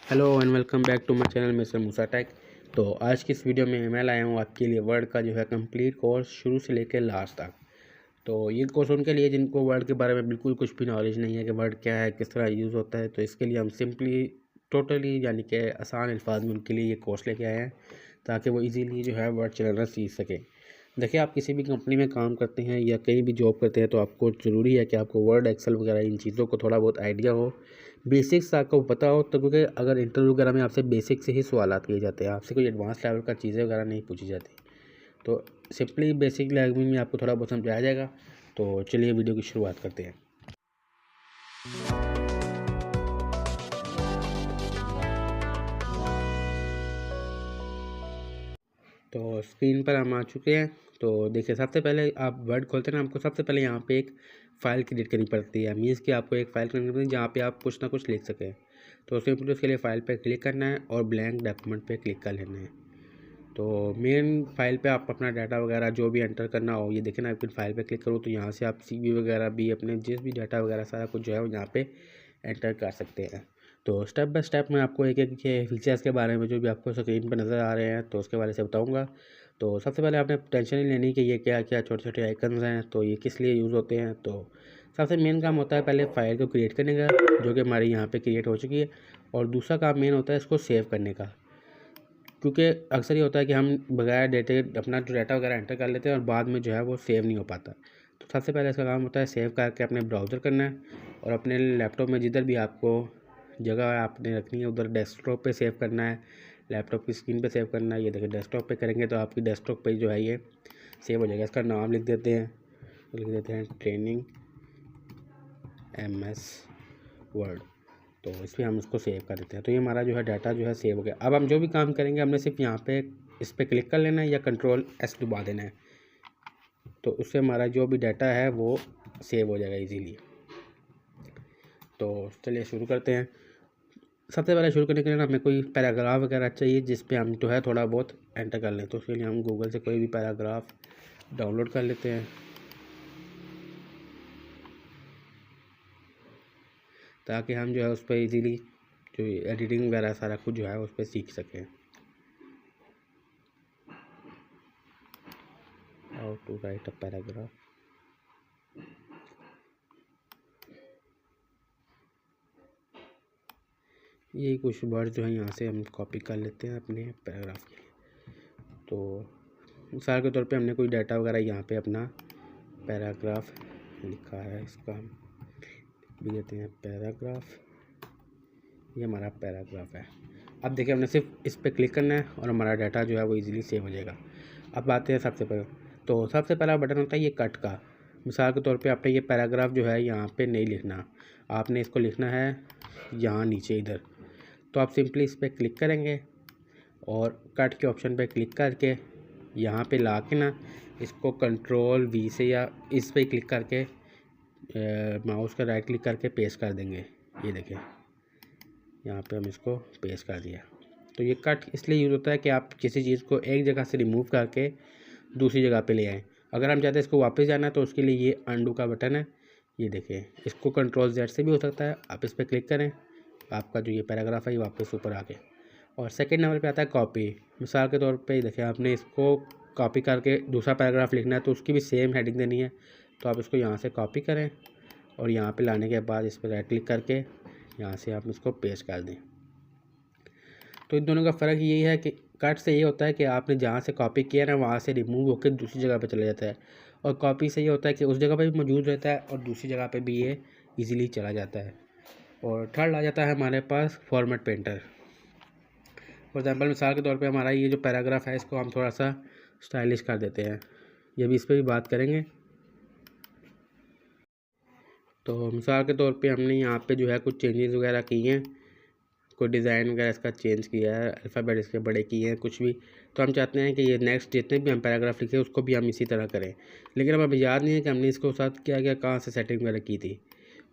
Hello and welcome back to my channel mister Moosa tech. तो आज की इस वीडियो में मैं लाया हूँ आपके लिए वर्ड का जो है कंप्लीट कोर्स शुरू से लेकर लास्ट तक। तो ये कोर्स उनके लिए जिनको वर्ड के बारे में बिल्कुल कुछ भी नॉलेज नहीं है कि वर्ड क्या है, किस तरह यूज़ होता है। तो इसके लिए हम सिंपली टोटली यानी कि आसान अल्फाज में उनके लिए ये कोर्स लेके आए हैं ताकि वो इजीली जो है वर्ड चलाना सीख सकें। देखिए, आप किसी भी कंपनी में काम करते हैं या कहीं भी जॉब करते हैं तो आपको ज़रूरी है कि आपको वर्ड, एक्सेल वगैरह इन चीज़ों को थोड़ा बहुत आइडिया हो, बेसिक्स आपको पता हो। तो क्योंकि अगर इंटरव्यू वगैरह में आपसे बेसिक से ही सवाल किए जाते हैं, आपसे कोई एडवांस लेवल का चीज़ें वगैरह नहीं पूछी जाती। तो सिंपली बेसिक लैंग्वेज में आपको थोड़ा बहुत समझाया जाएगा। तो चलिए वीडियो की शुरुआत करते हैं। तो स्क्रीन पर हम आ चुके हैं। तो देखिए, सबसे पहले आप वर्ड खोलते हैं ना, आपको सबसे पहले यहाँ पे एक फ़ाइल क्रिएट करनी पड़ती है। मीन्स कि आपको एक फ़ाइल करनी पड़ती है जहाँ पे आप कुछ ना कुछ लिख सकें। तो सिंपली उसके लिए फ़ाइल पे क्लिक करना है और ब्लैंक डॉक्यूमेंट पे क्लिक कर लेना है। तो मेन फाइल पे आप अपना डाटा वगैरह जो भी एंटर करना हो, ये देखें ना, आपकी फाइल पे क्लिक करो तो यहाँ से आप सीवी वगैरह भी अपने जिस भी डाटा वगैरह सारा कुछ जो है वो यहाँ पे एंटर कर सकते हैं। तो स्टेप बाय स्टेप मैं आपको एक एक के फीचर्स के बारे में जो भी आपको स्क्रीन पर नज़र आ रहे हैं तो उसके बारे से बताऊँगा। तो सबसे पहले आपने टेंशन नहीं लेनी कि ये क्या क्या छोटे छोटे आइकन्स हैं, तो ये किस लिए यूज़ होते हैं। तो सबसे मेन काम होता है पहले फ़ाइल को क्रिएट करने का, जो कि हमारी यहाँ पे क्रिएट हो चुकी है। और दूसरा काम मेन होता है इसको सेव करने का, क्योंकि अक्सर ये होता है कि हम बगैर डेटे अपना जो डाटा वगैरह एंटर कर लेते हैं और बाद में जो है वो सेव नहीं हो पाता। तो सबसे पहले इसका काम होता है सेव करके अपने ब्राउज़र करना है और अपने लैपटॉप में जिधर भी आपको जगह आपने रखनी है उधर डेस्कटॉप पे सेव करना है, लैपटॉप की स्क्रीन पे सेव करना है। ये देखिए, डेस्कटॉप पे करेंगे तो आपकी डेस्कटॉप पे जो है ये सेव हो जाएगा। इसका नाम लिख देते हैं ट्रेनिंग MS वर्ड। तो इसमें हम उसको सेव कर देते हैं। तो ये हमारा जो है डाटा जो है सेव हो गया। अब हम जो भी काम करेंगे हमने सिर्फ यहाँ पे इस पर क्लिक कर लेना है या Ctrl+S दबा देना है, तो उससे हमारा जो भी डाटा है वो सेव हो जाएगा इजीली। तो चलिए शुरू करते हैं। सबसे पहले शुरू करने के लिए ना हमें कोई पैराग्राफ वगैरह चाहिए जिस पे हम जो है थोड़ा बहुत एंटर कर लें। तो उसके लिए हम गूगल से कोई भी पैराग्राफ डाउनलोड कर लेते हैं ताकि हम जो है उस पर इजीली जो एडिटिंग वगैरह सारा कुछ जो है उस पर सीख सकें। How to write a paragraph. यही कुछ वर्ड जो है यहाँ से हम कॉपी कर लेते हैं अपने पैराग्राफ के लिए। तो मिसाल के तौर पे हमने कोई डाटा वगैरह यहाँ पे अपना पैराग्राफ लिखा है, इसका हम भी देते हैं पैराग्राफ। ये हमारा पैराग्राफ है। अब देखिए, हमने सिर्फ इस पर क्लिक करना है और हमारा डाटा जो है वो इजीली सेव हो जाएगा। अब आते हैं सबसे पहले, तो सबसे पहला बटन होता है ये कट का। मिसाल के तौर पे आपने ये पैराग्राफ जो है यहाँ पे नहीं लिखना, आपने इसको लिखना है यहाँ नीचे इधर। तो आप सिंपली इस पर क्लिक करेंगे और कट के ऑप्शन पे क्लिक करके यहाँ पे ला के ना इसको Ctrl+V से या इस पर क्लिक करके माउस का राइट क्लिक करके पेस्ट कर देंगे। ये देखिए, यहाँ पे हम इसको पेस्ट कर दिया। तो ये कट इसलिए यूज़ होता है कि आप किसी चीज़ को एक जगह से रिमूव करके दूसरी जगह पे ले आएँ। अगर हम चाहते हैं इसको वापस जाना है तो उसके लिए ये अंडू का बटन है। ये देखिए, इसको Ctrl+Z से भी हो सकता है। आप इस पर क्लिक करें, आपका जो ये पैराग्राफ है ये वापस ऊपर आ गया। और सेकंड नंबर पे आता है कॉपी। मिसाल के तौर पे देखिए, आपने इसको कॉपी करके दूसरा पैराग्राफ लिखना है तो उसकी भी सेम हेडिंग देनी है। तो आप इसको यहाँ से कॉपी करें और यहाँ पे लाने के बाद इस पर राइट क्लिक करके यहाँ से आप इसको पेस्ट कर दें। तो इन दोनों का फ़र्क यही है कि कट से ये होता है कि आपने जहाँ से कॉपी किया ना वहाँ से रिमूव होकर दूसरी जगह पे चला जाता है, और कॉपी से ये होता है कि उस जगह पे भी मौजूद रहता है और दूसरी जगह पे भी ये इजीली चला जाता है। और थर्ड आ जाता है हमारे पास फॉर्मेट पेंटर। फॉर एग्जांपल, मिसाल के तौर पे हमारा ये जो पैराग्राफ है इसको हम थोड़ा सा स्टाइलिश कर देते हैं। ये भी इस पर भी बात करेंगे। तो मिसाल के तौर पे हमने यहाँ पे जो है कुछ चेंजेस वगैरह किए हैं, कोई डिज़ाइन वगैरह इसका चेंज किया है, अल्फ़ाबेट इसके बड़े किए हैं, कुछ भी। तो हम चाहते हैं कि ये नेक्स्ट जितने भी हम पैराग्राफ लिखे उसको भी हम इसी तरह करें, लेकिन हमें अभी याद नहीं है कि हमने इसको साथ क्या क्या कहाँ से सेटिंग वगैरह की थी।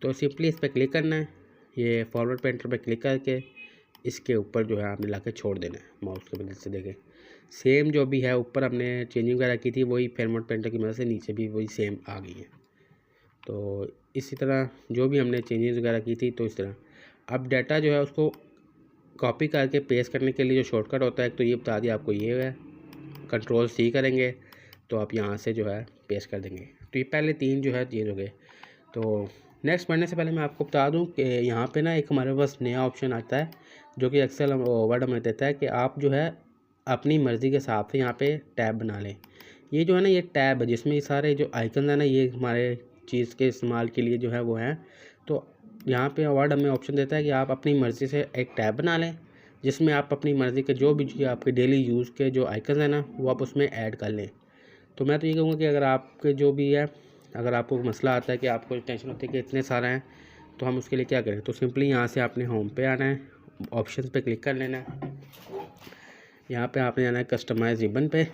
तो सिंपली इस पर क्लिक करना है, ये फॉरवर्ड पेंटर पर क्लिक करके इसके ऊपर जो है आपने ला के छोड़ देना है माउस की मदद से। देखें, सेम जो भी है ऊपर हमने चेंजिंग वगैरह की थी वही फॉरवर्ड पेंटर की मदद से नीचे भी वही सेम आ गई है। तो इसी तरह जो भी हमने चेंजेस वगैरह की थी तो इस तरह अब डाटा जो है उसको कॉपी करके पेस्ट करने के लिए जो शॉर्टकट होता है, तो ये बता दिया आपको, ये है Ctrl+C करेंगे तो आप यहाँ से जो है पेस्ट कर देंगे। तो ये पहले 3 जो है चीज़ हो गए। तो नेक्स्ट बढ़ने से पहले मैं आपको बता दूं कि यहाँ पे ना एक हमारे पास नया ऑप्शन आता है जो कि एक्सेल वर्ड हमें देता है कि आप जो है अपनी मर्ज़ी के हिसाब से यहाँ पे टैब बना लें। ये जो है ना, ये टैब है जिसमें ये सारे जो आइकन है ना, ये हमारे चीज़ के इस्तेमाल के लिए जो है वो हैं। तो यहाँ पे वर्ड हमें ऑप्शन देता है कि आप अपनी मर्ज़ी से एक टैब बना लें जिसमें आप अपनी मर्ज़ी के जो भी आपके डेली यूज़ के जो आइकन हैं ना, वो आप उसमें ऐड कर लें। तो मैं तो ये कहूँगा कि अगर आपके जो भी है, अगर आपको मसला आता है कि आपको टेंशन होती है कि इतने सारे हैं, तो हम उसके लिए क्या करें, तो सिंपली यहाँ से आपने होम पे आना है, ऑप्शन पे क्लिक कर लेना है। यहाँ पे आपने जाना है कस्टमाइज रिबन पे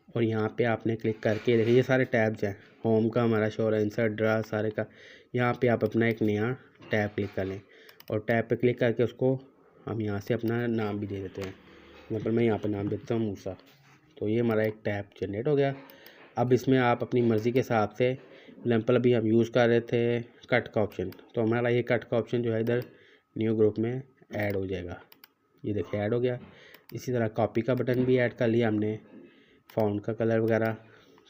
और यहाँ पे आपने क्लिक करके देखिए ये सारे टैब्स हैं, होम का हमारा शो है, इंसर्ट, ड्रा, सारे का। यहाँ पे आप अपना एक नया टैब क्लिक कर लें और टैब पे क्लिक करके उसको हम यहाँ से अपना नाम भी दे देते हैं। यहाँ पर मैं यहाँ पे नाम देता हूँ मूसा। तो ये हमारा एक टैब जनरेट हो गया। अब इसमें आप अपनी मर्ज़ी के हिसाब से, एग्जाम्पल अभी हम यूज़ कर रहे थे कट का ऑप्शन, तो हमारा ये कट का ऑप्शन जो है इधर न्यू ग्रुप में ऐड हो जाएगा। ये देखिए ऐड हो गया। इसी तरह कॉपी का बटन भी ऐड कर लिया हमने, फ़ॉन्ट का कलर वगैरह।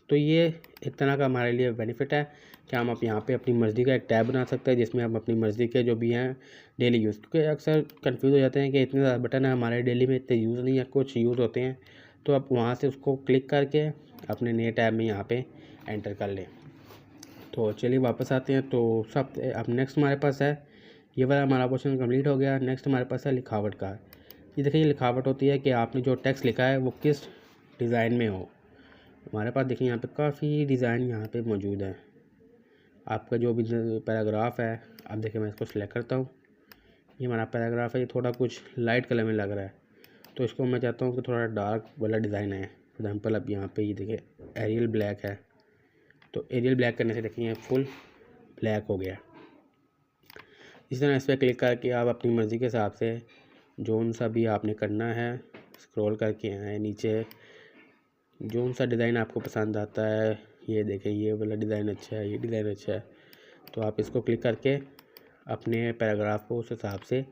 तो ये एक तरह का हमारे लिए बेनिफिट है कि हम आप यहाँ पे अपनी मर्ज़ी का एक टैब बना सकते हैं जिसमें हम अपनी मर्ज़ी के जो भी हैं डेली यूज़, क्योंकि अक्सर कंफ्यूज हो जाते हैं कि इतने ज़्यादा बटन है हमारे डेली में, इतने यूज़ नहीं है, कुछ यूज़ होते हैं। तो आप वहाँ से उसको क्लिक करके अपने नए टैब में यहाँ पे एंटर कर लें। तो चलिए वापस आते हैं। तो सब अब नेक्स्ट हमारे पास है, ये वाला हमारा क्वेश्चन कंप्लीट हो गया। नेक्स्ट हमारे पास है लिखावट का। ये देखिए, ये लिखावट होती है कि आपने जो टेक्स्ट लिखा है वो किस डिज़ाइन में हो। हमारे पास देखिए यहाँ पे काफ़ी डिज़ाइन यहाँ पे मौजूद है। आपका जो भी पैराग्राफ है, अब देखिए मैं इसको सिलेक्ट करता हूँ। ये हमारा पैराग्राफ है, ये थोड़ा कुछ लाइट कलर में लग रहा है, तो इसको मैं चाहता हूँ कि थोड़ा डार्क वाला डिज़ाइन है। फॉर एग्जाम्पल अब यहाँ पे ये देखिए एरियल ब्लैक है, तो एरियल ब्लैक करने से देखिए फुल ब्लैक हो गया। इस तरह इस पर क्लिक करके आप अपनी मर्ज़ी के हिसाब से जो सा भी आपने करना है, स्क्रॉल करके आए नीचे, जो सा डिज़ाइन आपको पसंद आता है। ये देखें ये वाला डिज़ाइन अच्छा है, ये डिज़ाइन अच्छा है, तो आप इसको क्लिक करके अपने पैराग्राफ को उस हिसाब से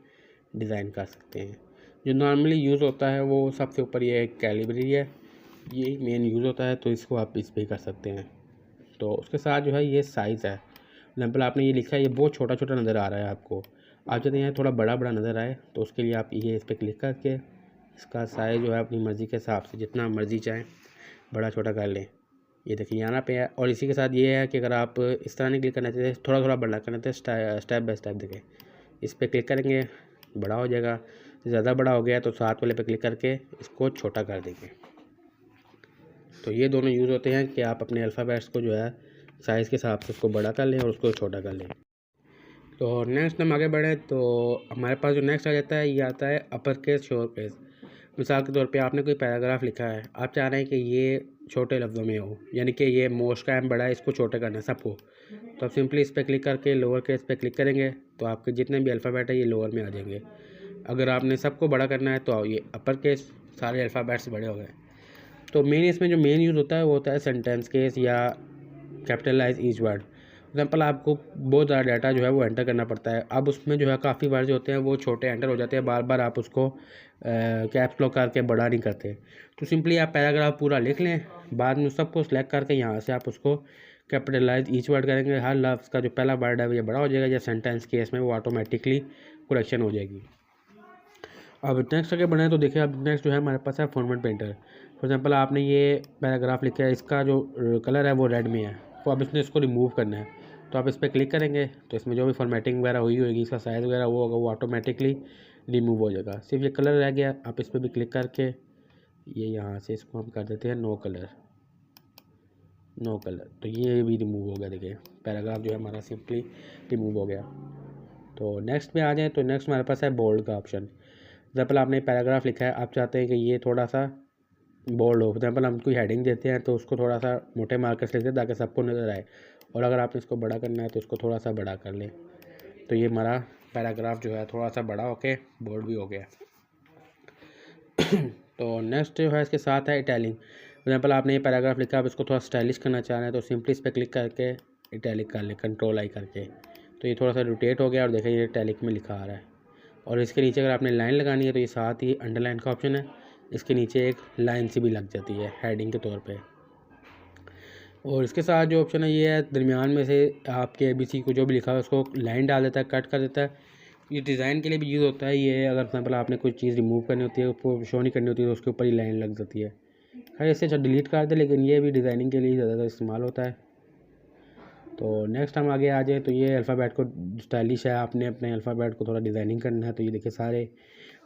डिज़ाइन कर सकते हैं। जो नॉर्मली यूज़ होता है वो सबसे ऊपर ये कैलिबरी है, ये मेन यूज़ होता है, तो इसको आप इस पर कर सकते हैं। तो उसके साथ जो है ये साइज़ है, एग्जाम्पल आपने ये लिखा है, ये बहुत छोटा छोटा नज़र आ रहा है आपको, आप चाहते हैं थोड़ा बड़ा बड़ा नज़र आए, तो उसके लिए आप ये इस पर क्लिक करके इसका साइज़ जो है अपनी मर्ज़ी के हिसाब से जितना मर्ज़ी चाहें बड़ा छोटा कर लें। ये देखिए यहाँ पे है। और इसी के साथ ये है कि अगर आप इस तरह नहीं क्लिक करना चाहते, थोड़ा थोड़ा बड़ा करना चाहते, स्टेप बाय स्टेप देखें, इस पर क्लिक करेंगे बड़ा हो जाएगा। ज़्यादा बड़ा हो गया तो साथ वाले पे क्लिक करके इसको छोटा कर देंगे। तो ये दोनों यूज़ होते हैं कि आप अपने अल्फ़ाबेट्स को जो है साइज़ के हिसाब से उसको बड़ा कर लें और उसको छोटा कर लें। तो नेक्स्ट हम आगे बढ़ें तो हमारे पास जो नेक्स्ट आ जाता है, ये आता है अपर केस शोर केस। मिसाल के तौर पे आपने कोई पैराग्राफ लिखा है, आप चाह रहे हैं कि ये छोटे लफ्ज़ों में हो, यानी कि ये मोस्ट का एम बड़ा है, इसको छोटा करना है सबको। तो आप सिंपली इस पर क्लिक करके लोअर केस पे क्लिक करेंगे तो आपके जितने भी अल्फ़ाबेट है ये लोअर में आ जाएंगे। अगर आपने सबको बड़ा करना है तो ये अपर केस, सारे अल्फ़ाबेट्स बड़े हो गए। तो मेन इसमें जो मेन यूज़ होता है वो होता है सेंटेंस केस या कैपिटलाइज ईच वर्ड। एग्जाम्पल आपको बहुत ज़्यादा डाटा जो है वो एंटर करना पड़ता है, अब उसमें जो है काफ़ी वर्ड जो होते हैं वो छोटे एंटर हो जाते हैं, बार बार आप उसको कैप्स लॉक करके बड़ा नहीं करते। तो सिंपली आप पैराग्राफ पूरा लिख लें, बाद में सबको सिलेक्ट करके यहाँ से आप उसको कैपिटलाइज ईच वर्ड करेंगे, हर लफ्ज़ का जो पहला वर्ड है वो ये बड़ा हो जाएगा, या सेंटेंस केस में वो ऑटोमेटिकली करेक्शन हो जाएगी। अब नेक्स्ट आगे बढ़े तो देखिए, अब नेक्स्ट जो है हमारे पास है फॉर्मेट पेंटर। फॉर एग्जांपल आपने ये पैराग्राफ लिखा है, इसका जो कलर है वो रेड में है, तो अब इसने इसको रिमूव करना है, तो आप इस पर क्लिक करेंगे तो इसमें जो भी फॉर्मेटिंग वगैरह हुई होगी, इसका साइज़ वगैरह वो होगा, वो ऑटोमेटिकली रिमूव हो जाएगा। सिर्फ ये कलर रह गया, आप इस पर भी क्लिक करके ये यहाँ से इसको हम कर देते हैं नो कलर, नो कलर, तो ये भी रिमूव हो गया। देखिए पैराग्राफ जो है हमारा सिंपली रिमूव हो गया। तो नेक्स्ट में आ जाए तो नेक्स्ट हमारे पास है बोल्ड का ऑप्शन। एग्जाम्पल आपने पैराग्राफ लिखा है, आप चाहते हैं कि ये थोड़ा सा बोल्ड हो, एग्जाम्पल हम कोई हेडिंग देते हैं तो उसको थोड़ा सा मोटे मार्कर से लिखते हैं ताकि सबको नज़र आए, और अगर आपने इसको बड़ा करना है तो इसको थोड़ा सा बड़ा कर लें। तो ये हमारा पैराग्राफ जो है थोड़ा सा बड़ा होके बोल्ड भी हो गया। तो नेक्स्ट जो है इसके साथ है इटैलिक। एग्जाम्पल आपने ये पैराग्राफ लिखा, आप इसको थोड़ा स्टाइलिश करना चाह रहे हैं तो सिंपली इस पर क्लिक करके इटैलिक कर लें, Ctrl+I करके, तो ये थोड़ा सा रोटेट हो गया और देखें ये टैलिक में लिखा आ रहा है। और इसके नीचे अगर आपने लाइन लगानी है तो ये साथ ही अंडरलाइन का ऑप्शन है, इसके नीचे एक लाइन सी भी लग जाती है हेडिंग के तौर पे। और इसके साथ जो ऑप्शन है ये है दरमियान में से आपके ABC को जो भी लिखा है उसको लाइन डाल देता है, कट कर देता है। ये डिज़ाइन के लिए भी यूज़ होता है। ये अगर एग्जाम्पल आपने कोई चीज़ रिमूव करनी होती है, उसको शो नहीं करनी होती है तो उसके ऊपर ही लाइन लग जाती है। खैर इससे अच्छा डिलीट कर दे, लेकिन ये भी डिज़ाइनिंग के लिए ज़्यादातर इस्तेमाल होता है। तो नेक्स्ट हम आगे आ जाए तो ये अल्फ़ाबेट को स्टाइलिश है, आपने अपने अल्फ़ाबेट को थोड़ा डिज़ाइनिंग करना है तो ये देखिए सारे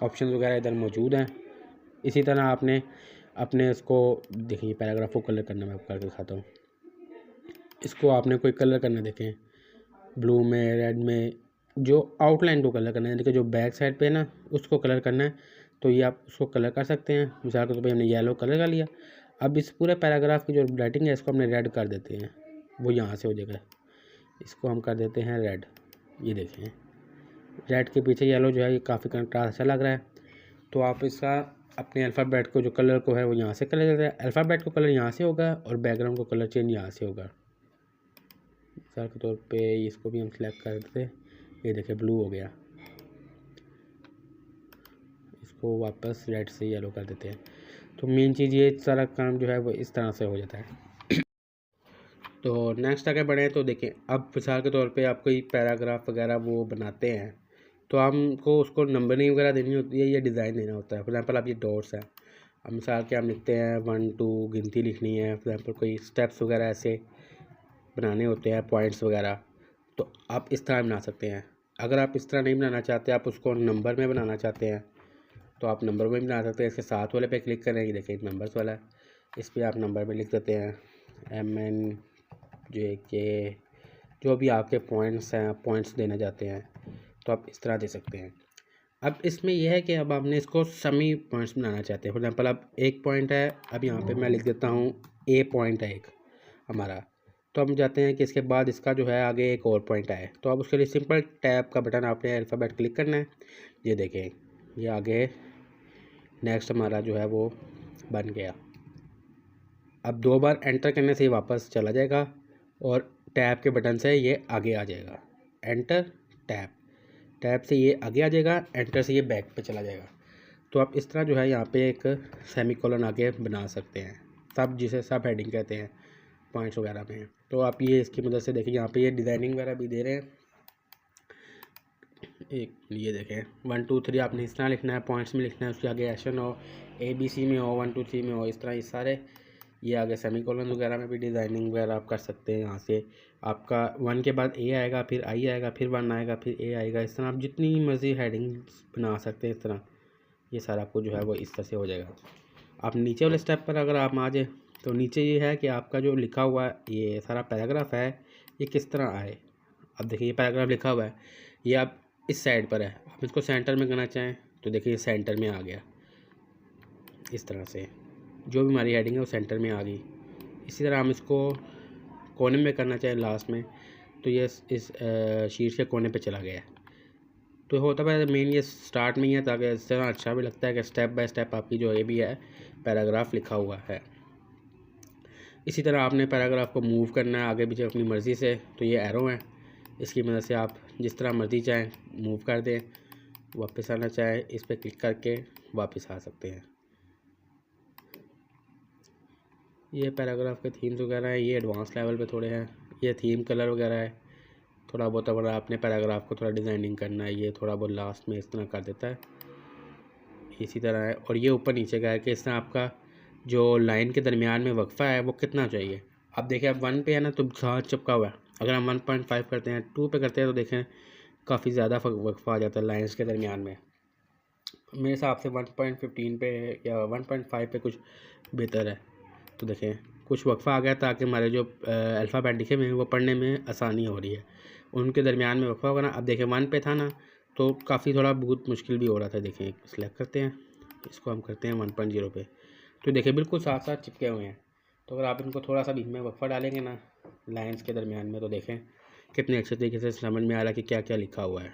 ऑप्शन वगैरह इधर मौजूद हैं। इसी तरह आपने अपने इसको देखिए पैराग्राफ को कलर करना, मैं आपको करके दिखाता हूँ। इसको आपने कोई कलर करना, देखें ब्लू में, रेड में, जो आउटलाइन को कलर करना है, देखिए जो बैक साइड पे है ना उसको कलर करना है तो ये आप उसको कलर कर सकते हैं। मिसाल के तौर पर हमने येलो कलर कर लिया। अब इस पूरे पैराग्राफ की जो राइटिंग है इसको हमने रेड कर देते हैं, वो यहाँ से हो जाएगा। इसको हम कर देते हैं रेड। ये देखें रेड के पीछे येलो जो है ये काफ़ी कंट्रास्ट अच्छा लग रहा है। तो आप इसका अपने अल्फ़ाबेट को जो कलर को है वो यहाँ से कलर करते हैं। अल्फ़ाबेट को कलर यहाँ से होगा और बैकग्राउंड को कलर चेंज यहाँ से होगा। मिसाल के तौर पे इसको भी हम सिलेक्ट कर देते, ये देखिए ब्लू हो गया। इसको वापस रेड से येलो कर देते हैं। तो मेन चीज़ ये सारा काम जो है वो इस तरह से हो जाता है। तो नेक्स्ट आगे बढ़े तो देखें, अब मिसाल के तौर पे आप कोई पैराग्राफ वगैरह वो बनाते हैं तो हमको उसको नंबरिंग वगैरह देनी होती है या डिज़ाइन देना होता है। फॉर एग्जांपल आप ये डॉट्स हैं, अब मिसाल के हम लिखते हैं 1 2 गिनती लिखनी है। फॉर एग्जांपल कोई स्टेप्स वगैरह ऐसे बनाने होते हैं, पॉइंट्स वगैरह, तो आप इस तरह बना सकते हैं। अगर आप इस तरह नहीं बनाना चाहते, आप उसको नंबर में बनाना चाहते हैं तो आप नंबर में बना सकते हैं। इसके साथ वाले पे क्लिक करेंगे, देखिए नंबर्स वाला है, इस पर आप नंबर में लिख देते हैं MNJK, जो भी आपके पॉइंट्स हैं, पॉइंट्स देना चाहते हैं तो आप इस तरह दे सकते हैं। अब इसमें यह है कि अब आपने इसको समी पॉइंट्स बनाना चाहते हैं। फॉर एग्जांपल अब एक पॉइंट है, अब यहाँ पे मैं लिख देता हूँ A पॉइंट है एक हमारा, तो हम चाहते हैं कि इसके बाद इसका जो है आगे एक और पॉइंट आए। तो अब उसके लिए सिंपल टैब का बटन आपने अल्फ़ाबेट क्लिक करना है। ये देखें ये आगे नेक्स्ट हमारा जो है वो बन गया। अब 2 बार एंटर करने से ही वापस चला जाएगा और टैब के बटन से ये आगे आ जाएगा। एंटर टैब, टैब से ये आगे आ जाएगा, एंटर से ये बैक पे चला जाएगा। तो आप इस तरह जो है यहाँ पे एक सेमीकोलन आगे बना सकते हैं, सब जिसे सब हेडिंग कहते हैं पॉइंट्स वगैरह में। तो आप ये इसकी मदद से देखिए यहाँ पे ये डिज़ाइनिंग वगैरह भी दे रहे हैं। एक ये देखें 1 2 3 आपने इस तरह लिखना है, पॉइंट्स में लिखना है, उसके आगे एक्शन हो, ABC में हो, 1 2 3 में हो, इस तरह ये सारे। ये आगे सेमीकोलन वगैरह में भी डिज़ाइनिंग वगैरह आप कर सकते हैं। यहाँ से आपका 1 के बाद A आएगा, फिर I आएगा, फिर 1 आएगा, फिर A आएगा। इस तरह आप जितनी मर्ज़ी हेडिंग बना सकते हैं। इस तरह ये सारा आपको जो है वो इस तरह से हो जाएगा। आप नीचे वाले स्टेप पर अगर आप आ जाए तो नीचे ये है कि आपका जो लिखा हुआ ये सारा पैराग्राफ है ये किस तरह आए। अब देखिए ये पैराग्राफ लिखा हुआ है, ये आप इस साइड पर है, आप इसको सेंटर में करना चाहें तो देखिए ये सेंटर में आ गया। इस तरह से जो भी हमारी हेडिंग है वो सेंटर में आ गई। इसी तरह हम इसको कोने में करना चाहें लास्ट में तो ये इस शीर्ष के कोने पे चला गया है। तो होता है मेन ये स्टार्ट में ही है ताकि इस तरह अच्छा भी लगता है कि स्टेप बाय स्टेप आपकी जो ये भी है पैराग्राफ लिखा हुआ है। इसी तरह आपने पैराग्राफ को मूव करना है आगे पीछे अपनी मर्ज़ी से। तो ये एरो है, इसकी मदद से आप जिस तरह मर्ज़ी चाहें मूव कर दें, वापस आना चाहें इस पर क्लिक करके वापस आ सकते हैं। ये पैराग्राफ के थीम्स वगैरह हैं, ये एडवांस लेवल पे थोड़े हैं। ये थीम कलर वगैरह है, थोड़ा बहुत अगर आपने पैराग्राफ को थोड़ा डिज़ाइनिंग करना है ये थोड़ा बहुत लास्ट में इस तरह कर देता है। इसी तरह है, और ये ऊपर नीचे का है कि इस तरह आपका जो लाइन के दरमियान में वक्फ़ा है वो कितना चाहिए। अब देखिए अब 1 पे है ना तो साथ चिपका हुआ है, अगर हम 1.5 करते हैं, 2 पे करते हैं तो देखें काफ़ी ज़्यादा वक्फ़ा आ जाता है लाइन्स के दरमियान में। मेरे हिसाब से 1.15 पे या 1.5 पे कुछ बेहतर है। तो देखें कुछ वक्फ़ा आ गया ताकि हमारे जो अल्फ़ाबेट लिखे हुए हैं वो पढ़ने में आसानी हो रही है, उनके दरमियान में वक्फ़ा होगा ना। अब देखें 1 पे था ना तो काफ़ी थोड़ा बहुत मुश्किल भी हो रहा था। देखें सिलेक्ट करते हैं, इसको हम करते हैं 1.0 पे, तो देखिए बिल्कुल साथ साथ चिपके हुए हैं। तो अगर आप इनको थोड़ा सा बीच में वक्फ़ा डालेंगे ना लाइंस के दरमियान में तो देखें कितने अच्छे तरीके से समझ में आ रहा है कि क्या क्या लिखा हुआ है।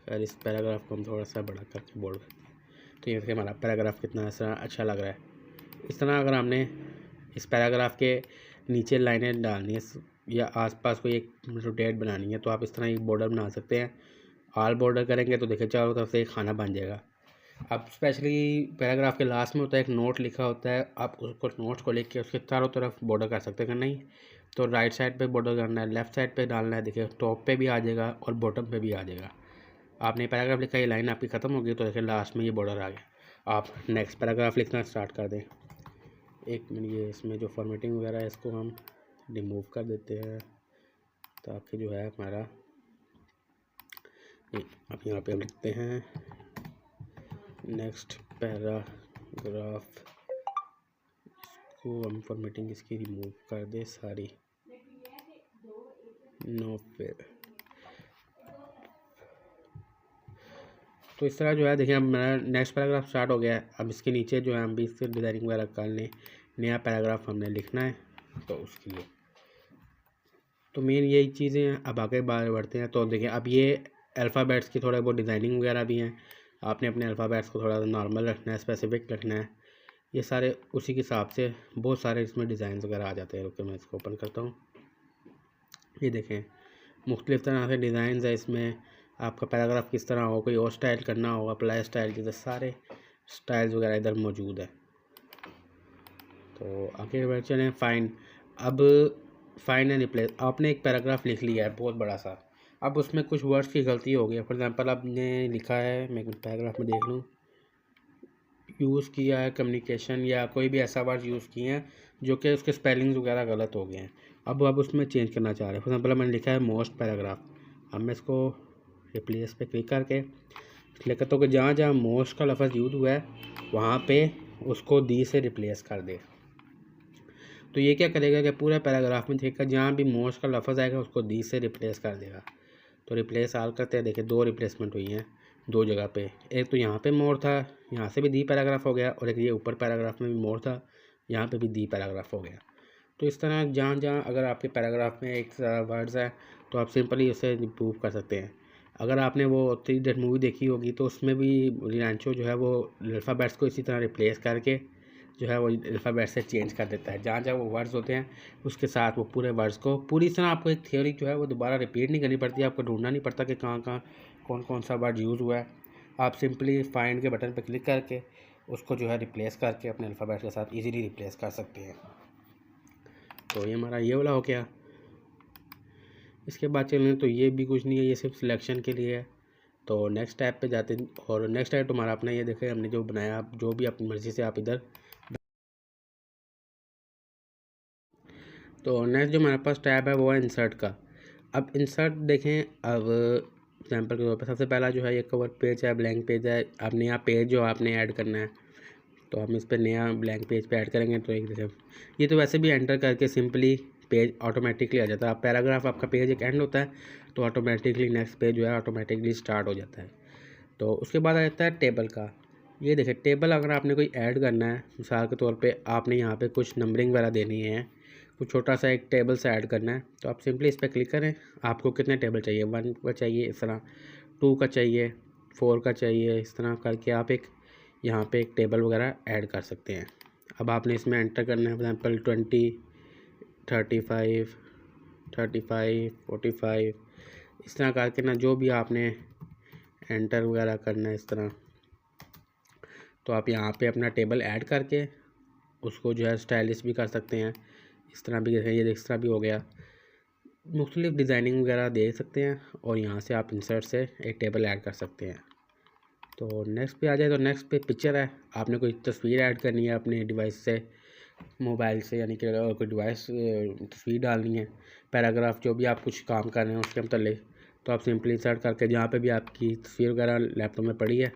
अगर इस पैराग्राफ को हम थोड़ा सा बड़ा करके बोल्ड करते हैं तो ये देखिए हमारा पैराग्राफ कितना अच्छा लग रहा है। इस तरह अगर हमने इस पैराग्राफ के नीचे लाइनें डालनी है या आसपास कोई एक रोटेट बनानी है तो आप इस तरह एक बॉर्डर बना सकते हैं। ऑल बॉर्डर करेंगे तो देखिए चारों तरफ से एक खाना बन जाएगा। अब स्पेशली पैराग्राफ के लास्ट में होता है एक नोट लिखा होता है, आप उसको नोट को लिख के उसके चारों तरफ बॉर्डर कर सकते हैं। नहीं तो राइट साइड पे बॉर्डर करना है, लेफ़्ट साइड पे डालना है, देखिए टॉप पे भी आ जाएगा और बॉटम पे भी आ जाएगा। आपने पैराग्राफ लिखा, ये लाइन आपकी ख़त्म होगी तो देखिए लास्ट में ये बॉर्डर आ गया। आप नेक्स्ट पैराग्राफ लिखना स्टार्ट कर दें। एक मिनट, ये इसमें जो फॉर्मेटिंग वगैरह है इसको हम रिमूव कर देते हैं ताकि जो है हमारा अब यहाँ पे हम लिखते हैं नेक्स्ट पैराग्राफ। इसको हम फॉर्मेटिंग इसकी रिमूव कर दे सारी, नो पे। तो इस तरह जो है देखिए अब मेरा नेक्स्ट पैराग्राफ स्टार्ट हो गया है। अब इसके नीचे जो है हम भी इससे डिज़ाइनिंग वगैरह कर लें, नया पैराग्राफ हमने लिखना है तो उसके लिए तो मेन यही चीज़ें हैं। अब आगे बार बढ़ते हैं तो देखिए अब ये अल्फ़ाबेट्स की थोड़ा बहुत डिज़ाइनिंग वगैरह भी हैं। आपने अपने अल्फ़ाबेट्स को थोड़ा सा नॉर्मल रखना है, स्पेसिफिक रखना है, ये सारे उसी के हिसाब से बहुत सारे इसमें डिज़ाइन वगैरह आ जाते हैं। रुके मैं इसको ओपन करता हूँ। ये देखें मुख्तलिफ़ तरह से डिज़ाइन है इसमें। आपका पैराग्राफ किस तरह हो, कोई और स्टाइल करना हो, अप्लाई स्टाइल, जैसे सारे स्टाइल्स वगैरह इधर मौजूद है। तो आगे बढ़ चलें। फाइंड, अब फाइंड एंड रिप्लेस। आपने एक पैराग्राफ लिख लिया है बहुत बड़ा सा, अब उसमें कुछ वर्ड्स की गलती हो गई है। फॉर एग्जांपल आपने लिखा है, मैं पैराग्राफ में देख लूँ, यूज़ किया है कम्युनिकेशन या कोई भी ऐसा वर्ड यूज़ किए हैं जो कि उसके स्पेलिंग्स वगैरह गलत हो गए हैं। अब उसमें चेंज करना चाह रहे हैं। फॉर एग्जांपल मैंने लिखा है मोस्ट पैराग्राफ, अब मैं इसको रिप्लेस पे क्लिक करके लिखता हूँ कि जहाँ जहाँ मोस्ट का लफ्ज़ यूज़ हुआ है वहाँ पे उसको दी से रिप्लेस कर दे। तो ये क्या करेगा कि पूरे पैराग्राफ में देखा जहाँ भी मोस्ट का लफ्ज़ आएगा उसको दी से रिप्लेस कर देगा। तो रिप्लेस आल करते हैं। देखिए 2 रिप्लेसमेंट हुई हैं 2 जगह पे। एक तो यहाँ पे मोर था, यहाँ से भी दी पैराग्राफ हो गया, और एक ये ऊपर पैराग्राफ में भी मोर था, यहाँ पे भी दी पैराग्राफ हो गया। तो इस तरह जहाँ जहाँ अगर आपके पैराग्राफ में एक वर्ड्स है तो आप सिंपली उसे इम्प्रूव कर सकते हैं। अगर आपने वो 3 इडियट मूवी देखी होगी तो उसमें भी रियांशो जो है वो अल्फ़ाबेट्स को इसी तरह रिप्लेस करके जो है वो अल्फ़ाबेट से चेंज कर देता है। जहाँ जहाँ वो वर्ड्स होते हैं उसके साथ वो पूरे वर्ड्स को पूरी तरह आपको एक थ्योरी जो है वो दोबारा रिपीट नहीं करनी पड़ती, आपको ढूंढना नहीं पड़ता कि कहाँ कहाँ कौन कौन सा वर्ड यूज़ हुआ है। आप सिंपली फाइंड के बटन पर क्लिक करके उसको जो है रिप्लेस करके अपने अल्फ़ाबेट के साथ ईजीली रिप्लेस कर सकते हैं। तो ये हमारा ये वाला हो गया। इसके बाद चलें तो ये भी कुछ नहीं है, ये सिर्फ सिलेक्शन के लिए है। तो नेक्स्ट टैब पे जाते हैं और नेक्स्ट टैब तुम्हारा अपना ये देखें हमने जो बनाया, आप जो भी अपनी मर्ज़ी से आप इधर। तो नेक्स्ट जो हमारे पास टैब है वो है इंसर्ट का। अब इंसर्ट देखें, अब एग्जाम्पल के तौर पर सबसे पहला जो है ये कवर पेज है, ब्लैंक पेज है। अब नया पेज जो आपने ऐड करना है तो हम इस पर नया ब्लैंक पेज पे ऐड करेंगे। तो एक देखें ये तो वैसे भी एंटर करके सिंपली पेज ऑटोमेटिकली आ जाता है। पैराग्राफ आपका पेज एक एंड होता है तो ऑटोमेटिकली नेक्स्ट पेज जो है ऑटोमेटिकली स्टार्ट हो जाता है। तो उसके बाद आ जाता है टेबल का। ये देखिए टेबल अगर आपने कोई ऐड करना है, मिसाल के तौर पे आपने यहाँ पे कुछ नंबरिंग वगैरह देनी है, कुछ छोटा सा एक टेबल से ऐड करना है, तो आप सिंपली इस पर क्लिक करें। आपको कितने टेबल चाहिए, 1 का चाहिए, इस तरह 2 का चाहिए, 4 का चाहिए, इस तरह करके आप एक यहाँ पे एक टेबल वगैरह ऐड कर सकते हैं। अब आपने इसमें एंटर करना है, फॉर एग्जाम्पल 20, 35, 35, 45, इस तरह करके ना जो भी आपने एंटर वगैरह करना है इस तरह। तो आप यहाँ पे अपना टेबल ऐड करके उसको जो है स्टाइलिश भी कर सकते हैं। इस तरह भी ये इस तरह भी हो गया। मुख्तलिफ डिज़ाइनिंग वगैरह दे सकते हैं और यहाँ से आप इंसर्ट से एक टेबल ऐड कर सकते हैं। तो नेक्स्ट पे आ जाए तो नेक्स्ट पे पिक्चर है। आपने कोई तस्वीर ऐड करनी है अपने डिवाइस से, मोबाइल से, यानी कि कोई डिवाइस तस्वीर डालनी है, पैराग्राफ जो भी आप कुछ काम कर रहे हैं उसके मतलब, तो आप सिंपली सर्च करके जहाँ पे भी आपकी तस्वीर वगैरह लैपटॉप में पड़ी है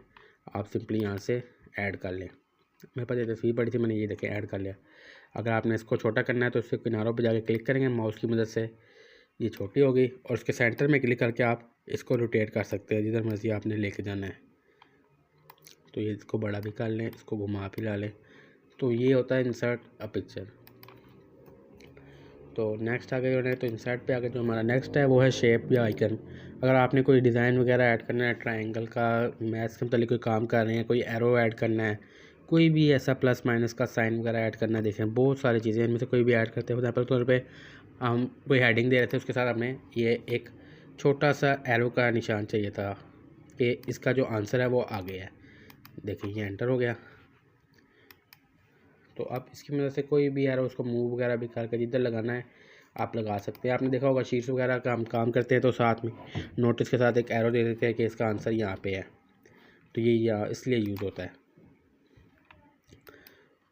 आप सिंपली यहाँ से ऐड कर लें। मेरे पास ये तस्वीर पड़ी थी, मैंने ये देखें ऐड कर लिया। अगर आपने इसको छोटा करना है तो इसके किनारों पर जाके क्लिक करेंगे माउस की मदद से, ये छोटी हो गई, और उसके सेंटर में क्लिक करके आप इसको रोटेट कर सकते हैं जिधर मर्जी आपने लेके जाना है। तो ये इसको बड़ा भी कर लें, इसको घुमा फिरा लें। तो ये होता है इंसर्ट अ पिक्चर। तो नेक्स्ट आ गए तो इंसर्ट पे आगे जो हमारा नेक्स्ट है वो है शेप या आइकन। अगर आपने कोई डिज़ाइन वगैरह ऐड करना है, ट्रायंगल का, मैथ्स के मतलब कोई काम कर रहे हैं, कोई एरो ऐड करना है, कोई भी ऐसा प्लस माइनस का साइन वगैरह ऐड करना है, देखें बहुत सारी चीज़ें इनमें से कोई भी ऐड करते हैं। एग्जाम्पल के तौर पे हम कोई हेडिंग दे रहे थे, उसके साथ हमें ये एक छोटा सा एरो का निशान चाहिए था कि इसका जो आंसर है वो आ गया है। देखिए ये एंटर हो गया। तो आप इसकी मदद से कोई भी एरो उसको मूव वगैरह भी करके जिधर लगाना है आप लगा सकते हैं। आपने देखा होगा शीट्स वगैरह का हम काम करते हैं तो साथ में नोटिस के साथ एक एरो दे देते हैं कि इसका आंसर यहाँ पे है, तो ये यहाँ इसलिए यूज़ होता है।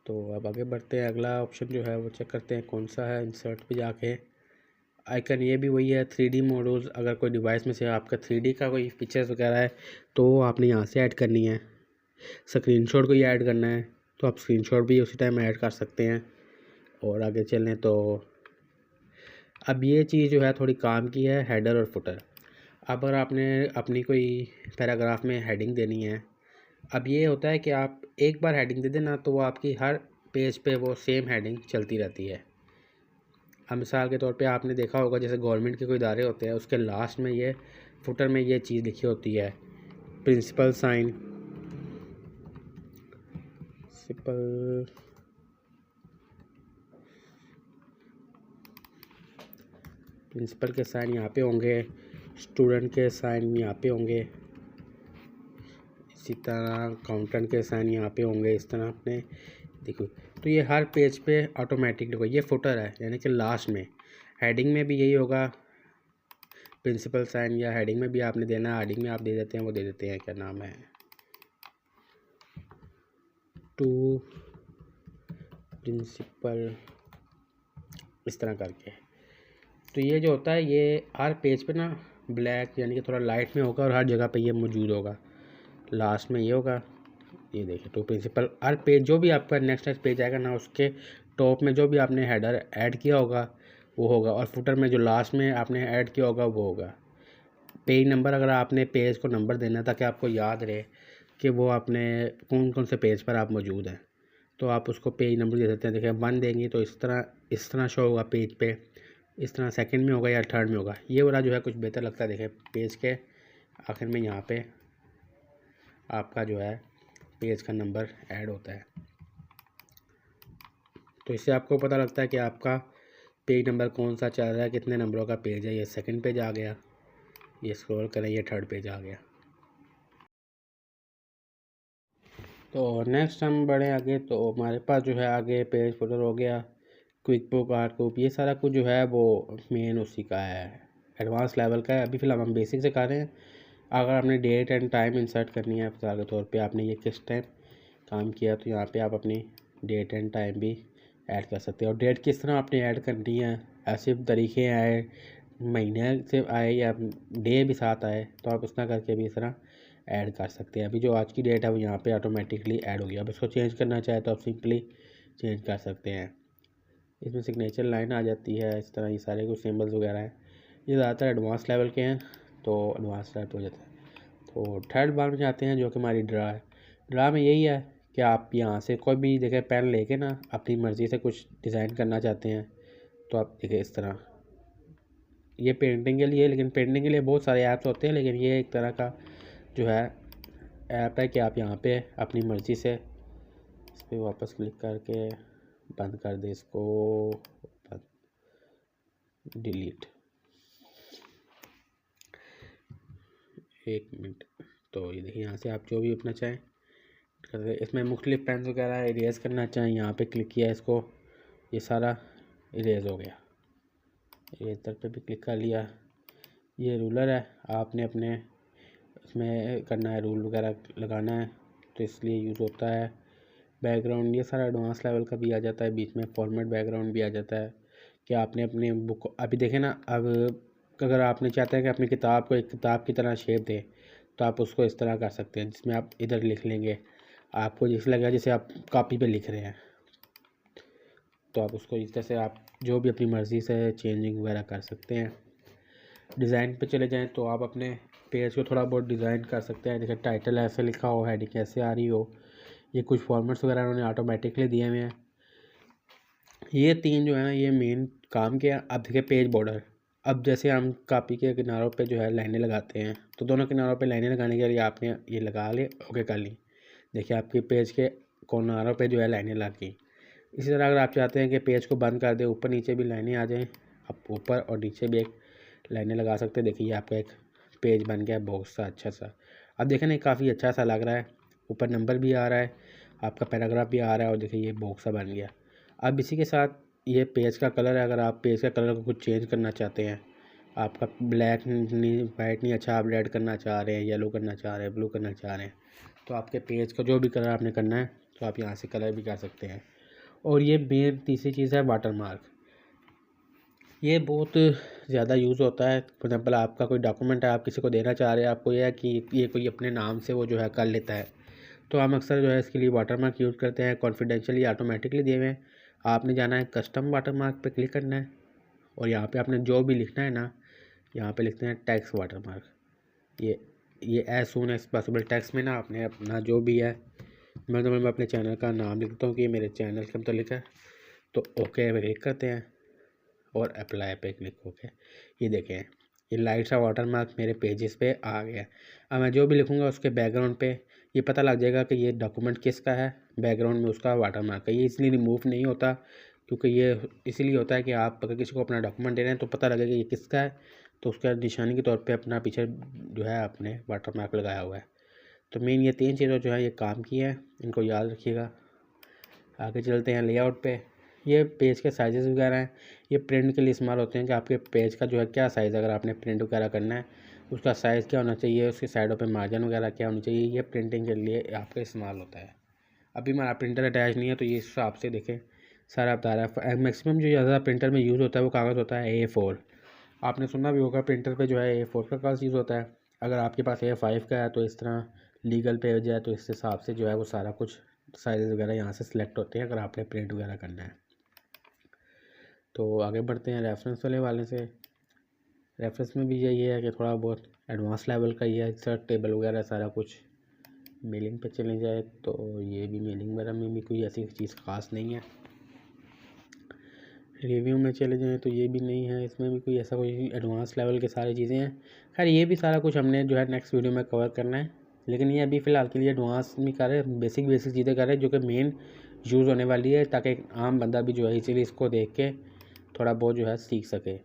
तो अब आगे बढ़ते हैं, अगला ऑप्शन जो है वो चेक करते हैं कौन सा है। इंसर्ट पे जाके आइकन ये भी वही है 3D मॉडल्स। अगर कोई डिवाइस में से आपका 3D का कोई पिक्चर्स वगैरह है तो आपने यहाँ से ऐड करनी है। स्क्रीनशॉट को ही ऐड करना है तो आप स्क्रीनशॉट भी उसी टाइम ऐड कर सकते हैं। और आगे चलें तो अब ये चीज़ जो है थोड़ी काम की है, हेडर और फुटर। अब अगर आपने अपनी कोई पैराग्राफ में हेडिंग देनी है, अब ये होता है कि आप एक बार हेडिंग दे देना तो वो आपकी हर पेज पे वो सेम हेडिंग चलती रहती है। अब मिसाल के तौर पे आपने देखा होगा जैसे गवर्नमेंट के कोई इदारे होते हैं उसके लास्ट में ये फुटर में ये चीज़ लिखी होती है, प्रिंसिपल साइन, प्रिंसिपल के साइन यहाँ पे होंगे, स्टूडेंट के साइन यहाँ पे होंगे, इसी तरह अकाउंटेंट के साइन यहाँ पे होंगे। इस तरह आपने देखो तो ये हर पेज पे ऑटोमेटिक होगा। ये फुटर है यानी कि लास्ट में। हेडिंग में भी यही होगा, प्रिंसिपल साइन या हेडिंग में भी आपने देना है। हेडिंग में आप दे देते हैं, वो दे देते हैं क्या नाम है, टू प्रिंसिपल, इस तरह करके। तो ये जो होता है ये हर पेज पे ना ब्लैक यानी कि थोड़ा लाइट में होगा और हर जगह पे ये मौजूद होगा। लास्ट में ये होगा, ये देखिए टू प्रिंसिपल। हर पेज जो भी आपका नेक्स्ट पेज आएगा ना उसके टॉप में जो भी आपने हेडर ऐड किया होगा वो होगा, और फुटर में जो लास्ट में आपने ऐड किया होगा वो होगा। पेज नंबर, अगर आपने पेज को नंबर देना ताकि आपको याद रहे कि वो आपने कौन कौन से पेज पर आप मौजूद हैं, तो आप उसको पेज नंबर दे सकते हैं। देखिए 1 देंगे तो इस तरह शो होगा पेज पे, इस तरह सेकंड में होगा या थर्ड में होगा। ये वाला जो है कुछ बेहतर लगता है। देखिए पेज के आखिर में यहाँ पे आपका जो है पेज का नंबर ऐड होता है, तो इससे आपको पता लगता है कि आपका पेज नंबर कौन सा चल रहा है, कितने नंबरों का पेज है। ये सेकंड पेज आ गया, ये स्क्रॉल करें ये थर्ड पेज आ गया। तो नेक्स्ट हम बढ़े आगे, तो हमारे पास जो है आगे पेज फुटर हो गया, क्विक बुक, आर्ट बुक, ये सारा कुछ जो है वो मेन उसी का है, एडवांस लेवल का है। अभी फ़िलहाल हम बेसिक से कर रहे हैं। अगर आपने डेट एंड टाइम इंसर्ट करनी है, मिसाल के तौर पे आपने ये किस टाइम काम किया तो यहाँ पे आप अपनी डेट एंड टाइम भी ऐड कर सकते हैं। और डेट किस तरह आपने ऐड करनी है, ऐसे तरीके आए, महीने से आए या डे भी साथ आए, तो आप उस तरह करके भी इस तरह ऐड कर सकते हैं। अभी जो आज की डेट है वो यहाँ पे ऑटोमेटिकली ऐड हो गया। अब इसको चेंज करना चाहे तो आप सिंपली चेंज कर सकते हैं। इसमें सिग्नेचर लाइन आ जाती है, इस तरह ये सारे कुछ सिंबल्स वगैरह हैं। ये ज़्यादातर एडवांस लेवल के हैं तो एडवांस लेवल हो जाता है। तो थर्ड बार में जाते हैं जो कि हमारी ड्रा है। ड्रा में यही है कि आप यहाँ से कोई भी देखें पेन लेके ना अपनी मर्ज़ी से कुछ डिज़ाइन करना चाहते हैं तो आप देखें इस तरह। ये पेंटिंग के लिए, लेकिन पेंटिंग के लिए बहुत सारे ऐप्स होते हैं, लेकिन ये एक तरह का जो है ऐप है कि आप यहाँ पे अपनी मर्ज़ी से इस पर वापस क्लिक करके बंद कर दे इसको, डिलीट, 1 मिनट। तो ये देखिए यहाँ से आप जो भी अपना चाहें कर, इसमें मुख्तलिफ पेन वगैरह इरेज़ करना चाहें यहाँ पे क्लिक किया इसको, ये सारा इरेज़ हो गया। इरेज़र पे भी क्लिक कर लिया। ये रूलर है, आपने अपने इसमें करना है, रूल वगैरह लगाना है तो इसलिए यूज़ होता है। बैकग्राउंड ये सारा एडवांस लेवल का भी आ जाता है, बीच में फॉर्मेट बैकग्राउंड भी आ जाता है कि आपने अपनी बुक, अभी देखें ना, अब अगर आपने चाहते हैं कि अपनी किताब को एक किताब की तरह शेप दें तो आप उसको इस तरह कर सकते हैं, जिसमें आप इधर लिख लेंगे, आपको जिस लगेगा जैसे आप कॉपी पे लिख रहे हैं तो आप उसको इस तरह से आप जो भी अपनी मर्ज़ी से चेंजिंग वगैरह कर सकते हैं। डिज़ाइन पे चले जाएं तो आप अपने पेज को थोड़ा बहुत डिज़ाइन कर सकते हैं। जैसे टाइटल ऐसे लिखा हो, हेडिंग ऐसे आ रही हो, ये कुछ फॉर्मेट्स वगैरह उन्होंने ऑटोमेटिकली दिए हुए हैं। ये 3 जो है ना ये मेन काम किया। अब देखिए पेज बॉर्डर, अब जैसे हम कापी के किनारों पे जो है लाइनें लगाते हैं तो दोनों किनारों पे लाइनें लगाने के लिए आपने ये लगा ले, ओके कर ली। देखिए आपके पेज के किनारों पे जो है लाइनें लग गई। इसी तरह अगर आप चाहते हैं कि पेज को बंद कर दें, ऊपर नीचे भी लाइनें आ जाएं, आप ऊपर और नीचे भी एक लाइनें लगा सकते हैं। देखिए आपका एक पेज बन गया बहुत सा अच्छा सा। अब देखें ना काफ़ी अच्छा सा लग रहा है, ऊपर नंबर भी आ रहा है, आपका पैराग्राफ भी आ रहा है और देखिए ये बॉक्स सा बन गया। अब इसी के साथ ये पेज का कलर है, अगर आप पेज का कलर को कुछ चेंज करना चाहते हैं, आपका ब्लैक नहीं वाइट नहीं अच्छा, आप रेड करना चाह रहे हैं, येलो करना चाह रहे हैं, ब्लू करना चाह रहे हैं, तो आपके पेज का जो भी कलर आपने करना है तो आप यहाँ से कलर भी कर सकते हैं। और ये मेन तीसरी चीज़ है वाटरमार्क। ये बहुत ज़्यादा यूज़ होता है। फॉर एग्जाम्पल आपका कोई डॉक्यूमेंट है, आप किसी को देना चाह रहे हैं, आपको यह है कि ये कोई अपने नाम से वो जो है कर लेता है, तो हम अक्सर जो है इसके लिए वाटरमार्क यूज़ करते हैं। कॉन्फिडेंशियली ऑटोमेटिकली दिए हुए हैं, आपने जाना है कस्टम वाटरमार्क पे क्लिक करना है और यहाँ पे आपने जो भी लिखना है ना, यहाँ पे लिखते हैं टेक्स्ट वाटरमार्क। ये as soon as possible text में ना आपने अपना जो भी है, मैं अपने चैनल का नाम लिखता हूँ कि मेरे चैनल के मतलब है, तो ओके पे क्लिक करते हैं और अप्लाई पे क्लिक होके ये देखें ये लाइट सा वाटरमार्क मेरे पेजेस पे आ गया। अब मैं जो भी लिखूँगा उसके बैकग्राउंड पे ये पता लग जाएगा कि ये डॉक्यूमेंट किसका है, बैकग्राउंड में उसका वाटरमार्क है। ये इसलिए रिमूव नहीं होता क्योंकि ये इसीलिए होता है कि आप अगर किसी को अपना डॉक्यूमेंट दे रहे हैं तो पता लगेगा ये किसका है, तो उसका निशानी के तौर पे अपना पीछे जो है आपने वाटरमार्क लगाया हुआ है। तो मेन ये 3 चीज़ें जो है ये काम की है, इनको याद रखिएगा। आगे चलते हैं लेआउट पे। ये पेज के साइजेस वगैरह हैं, ये प्रिंट के लिए इस्तेमाल होते हैं कि आपके पेज का जो है क्या साइज़, अगर आपने प्रिंट वगैरह करना है उसका साइज़ क्या होना चाहिए, उसकी साइडों पे मार्जिन वगैरह क्या होनी चाहिए, ये प्रिंटिंग के लिए आपका इस्तेमाल होता है। अभी हमारा प्रिंटर अटैच नहीं है तो ये इस हिसाब से देखें सारा बता रहा है। मैक्सिमम जो ज़्यादा प्रिंटर में यूज़ होता है वो कागज़ होता है A4। आपने सुना भी होगा प्रिंटर पे जो है A4 का कागज़ यूज़ होता है। अगर आपके पास A5 का है तो इस तरह लीगल पेज है तो इस हिसाब से जो है वो सारा कुछ साइज़ वगैरह यहाँ से सिलेक्ट होते हैं अगर आपने प्रिंट वगैरह करना है। तो आगे बढ़ते हैं रेफरेंस वाले से। रेफरेंस में भी यही है कि थोड़ा बहुत एडवांस लेवल का ही है, इंसर्ट टेबल वगैरह सारा कुछ। मेलिंग पे चले जाए तो ये भी मेलिंग वगैरह में भी कोई ऐसी चीज़ ख़ास नहीं है। रिव्यू में चले जाएँ तो ये भी नहीं है, इसमें भी कोई ऐसा कोई एडवांस लेवल के सारी चीज़ें हैं। खैर ये भी सारा कुछ हमने जो है नेक्स्ट वीडियो में कवर करना है, लेकिन ये अभी फ़िलहाल के लिए एडवांस नहीं कर रहे, बेसिक चीज़ें कर रहे हैं जो कि मेन यूज़ होने वाली है, ताकि एक आम बंदा भी जो है इसीलिए इसको देख के थोड़ा बहुत जो है सीख सके।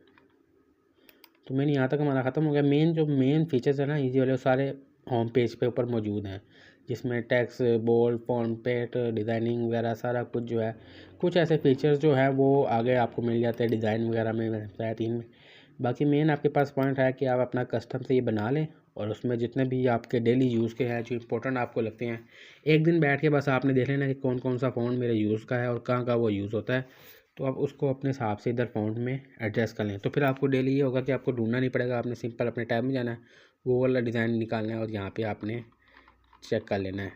तो मेन यहाँ तक हमारा ख़त्म हो गया। मेन फीचर्स है ना इजी वाले, वो सारे होम पेज पे ऊपर मौजूद हैं, जिसमें टेक्स्ट, बोल्ड, फॉन्ट, डिज़ाइनिंग वगैरह सारा कुछ जो है। कुछ ऐसे फीचर्स जो है वो आगे आपको मिल जाते हैं डिज़ाइन वगैरह में, बताया 3 में। बाकी मेन आपके पास पॉइंट है कि आप अपना कस्टम से ये बना लें और उसमें जितने भी आपके डेली यूज़ के हैं जो इंपॉर्टेंट आपको लगते हैं, एक दिन बैठ के बस आपने देख लेना कि कौन कौन सा फ़ॉन्ट मेरे यूज़ का है और कहाँ का वो यूज़ होता है, तो आप उसको अपने हिसाब से इधर फ़ॉन्ट में एडजस्ट कर लें। तो फिर आपको डेली ये होगा कि आपको ढूंढना नहीं पड़ेगा, आपने सिंपल अपने टैब में जाना है, वो वाला डिज़ाइन निकालना है और यहाँ पे आपने चेक कर लेना है।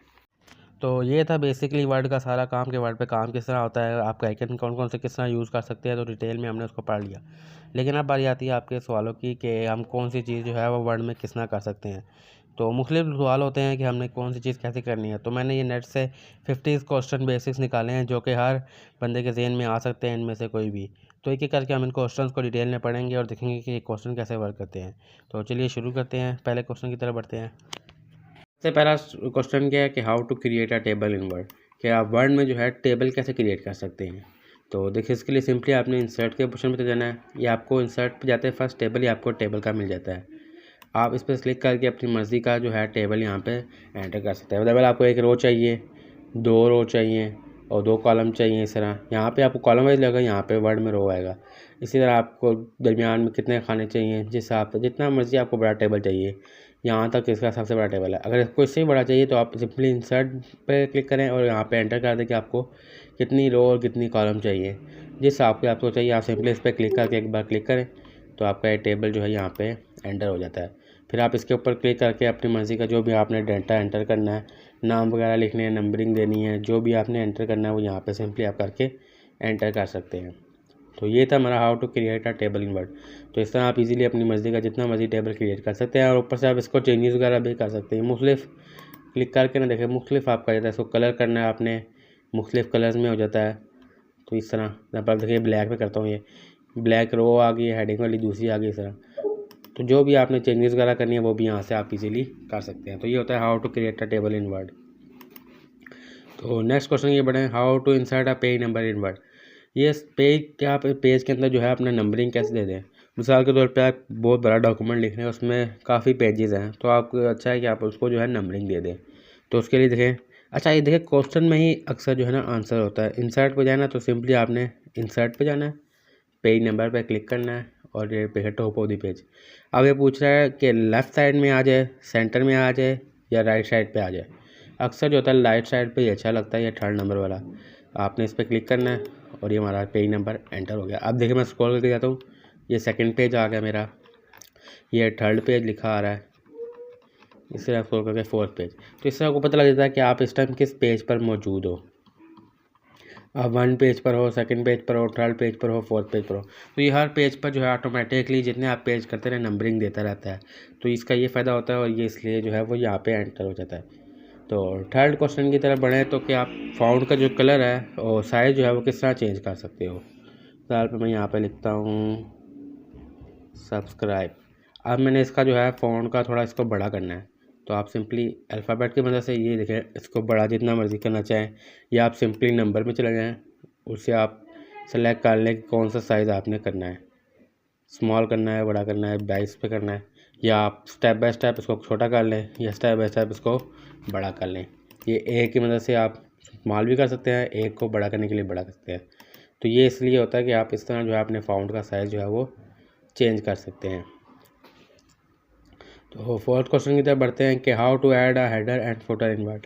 तो ये था बेसिकली वर्ड का सारा काम, कि वर्ड पे काम किस तरह होता है, आपका आइकन कौन कौन से किस तरह यूज़ कर सकते हैं, तो डिटेल में हमने उसको पढ़ लिया। लेकिन अब बारी आती है आपके सवालों की कि हम कौन सी चीज़ जो है वो वर्ड में किस तरह कर सकते हैं। तो मुख्तलिफ सवाल होते हैं कि हमने कौन सी चीज़ कैसे करनी है। तो मैंने ये नेट से 50 क्वेश्चन बेसिक्स निकाले हैं जो कि हर बंदे के ज़हन में आ सकते हैं, इनमें से कोई भी। तो एक एक करके हम इन क्वेश्चन को डिटेल में पढ़ेंगे और देखेंगे कि ये क्वेश्चन कैसे वर्क करते हैं। तो चलिए शुरू करते हैं, पहले क्वेश्चन की तरफ बढ़ते हैं। सबसे पहला क्वेश्चन क्या है कि how to create a table in Word, कि आप वर्ड में जो है टेबल कैसे क्रिएट कर सकते हैं। तो देखिए इसके लिए सिंपली आपने इंसर्ट के ऑप्शन पर जाना है, या आपको इंसर्ट पे जाते हैं फर्स्ट टेबल, या आपको टेबल का मिल जाता है। आप इस पर क्लिक करके अपनी मर्ज़ी का जो है टेबल यहाँ पे एंटर कर सकते हैं। मतलब आपको 1 रो चाहिए, 2 रो चाहिए और 2 कॉलम चाहिए। इस तरह यहाँ पे आपको कॉलम वाइज लगेगा, यहाँ पे वर्ड में रो आएगा। इसी तरह आपको दरमियान में कितने खाने चाहिए, जिस हिसाब से जितना मर्ज़ी आपको बड़ा टेबल चाहिए, यहाँ तक इसका सबसे बड़ा टेबल है। अगर इसको इससे बड़ा चाहिए तो आप सिंपली इंसर्ट पे क्लिक करें और यहाँ पे एंटर कर दें कि आपको कितनी रो और कितनी कॉलम चाहिए। जिस हिसाब से आपको चाहिए आप सिंपली इस पर क्लिक करके एक बार क्लिक करें तो आपका ये टेबल जो है यहाँ पे एंटर हो जाता है। फिर आप इसके ऊपर क्लिक करके अपनी मर्ज़ी का जो भी आपने डाटा एंटर करना है, नाम वगैरह लिखने हैं, नंबरिंग देनी है, जो भी आपने एंटर करना है वो यहाँ पे सिंपली आप करके एंटर कर सकते हैं। तो ये था हमारा how to create a table in Word. तो इस तरह आप इजीली अपनी मर्ज़ी का जितना मर्ज़ी टेबल क्रिएट कर सकते हैं और ऊपर से आप इसको चेंजेस वगैरह भी कर सकते हैं। मुख्तलिफ क्लिक करके ना देखें, मुख्तलिफ आपका जाता है, इसको कलर करना है आपने, मुख्तलिफ कलर्स में हो जाता है। तो इस तरह पर देखिए ब्लैक में करता हूँ, ये ब्लैक रो आ गई, हेडिंग वाली दूसरी आ गई। इस तरह तो जो भी आपने चेंजेस वगैरह करनी है वो भी यहाँ से आप इजीली कर सकते हैं। तो ये होता है how to create a table in Word. तो नेक्स्ट क्वेश्चन ये बढ़े, how to insert a page number in Word. ये पेज के आप पेज के अंदर जो है अपना नंबरिंग कैसे दे दें। मिसाल के तौर पे आप बहुत बड़ा डॉक्यूमेंट लिख रहे हैं, उसमें काफ़ी पेजेस हैं, तो आपको अच्छा है कि आप उसको जो है नंबरिंग दे दें। तो उसके लिए देखें, अच्छा ये देखिए क्वेश्चन में ही अक्सर जो है ना आंसर होता है। इंसर्ट पे जाना, तो सिंपली आपने इंसर्ट पे जाना है, पेज नंबर पे क्लिक करना है और ये पे टॉप ऑफ द पेज। अब ये पूछ रहा है कि लेफ़्ट साइड में आ जाए, सेंटर में आ जाए या राइट साइड पे आ जाए। अक्सर जो होता है राइट साइड पे ही अच्छा लगता है, ये 3rd नंबर वाला। आपने इस पर क्लिक करना है और ये हमारा पेज नंबर एंटर हो गया। अब देखिए मैं स्क्रॉल करके जाता हूँ, ये 2nd पेज आ गया मेरा, ये 3rd पेज लिखा आ रहा है, इससे आप स्क्रॉल करके 4th पेज। तो इससे आपको पता लग जाता है कि आप इस टाइम किस पेज पर मौजूद हो। आप 1 पेज पर हो, 2nd पेज पर हो, 3rd पेज पर हो, 4th पेज पर हो। तो ये हर पेज पर जो है ऑटोमेटिकली जितने आप पेज करते रहे नंबरिंग देता रहता है। तो इसका ये फ़ायदा होता है और ये इसलिए जो है वो यहाँ पे एंटर हो जाता है। तो 3rd क्वेश्चन की तरफ बढ़े तो कि आप फ़ॉन्ट का जो कलर है और साइज़ जो है वो किस तरह चेंज कर सकते हो। फिलहाल पे मैं यहाँ पे लिखता हूँ सब्सक्राइब। अब मैंने इसका जो है फ़ॉन्ट का थोड़ा इसको बड़ा करना है, तो आप सिंपली अल्फ़ाबेट की मदद से ये देखें, इसको बड़ा जितना मर्ज़ी करना चाहें, या आप सिंपली नंबर में चले जाएँ, उससे आप सेलेक्ट कर लें कि कौन सा साइज़ आपने करना है, स्मॉल करना है, बड़ा करना है, 22 पे करना है, या आप स्टेप बाय स्टेप इसको छोटा कर लें या स्टेप बाय स्टेप इसको बड़ा कर लें। ये ए की मदद से आप स्मॉल भी कर सकते हैं, ए को बड़ा करने के लिए बड़ा कर सकते हैं। तो ये इसलिए होता है कि आप इस तरह जो है अपने फ़ॉन्ट का साइज़ जो है वो चेंज कर सकते हैं। तो 4th क्वेश्चन की तरफ बढ़ते हैं कि how to add a header and footer in Word.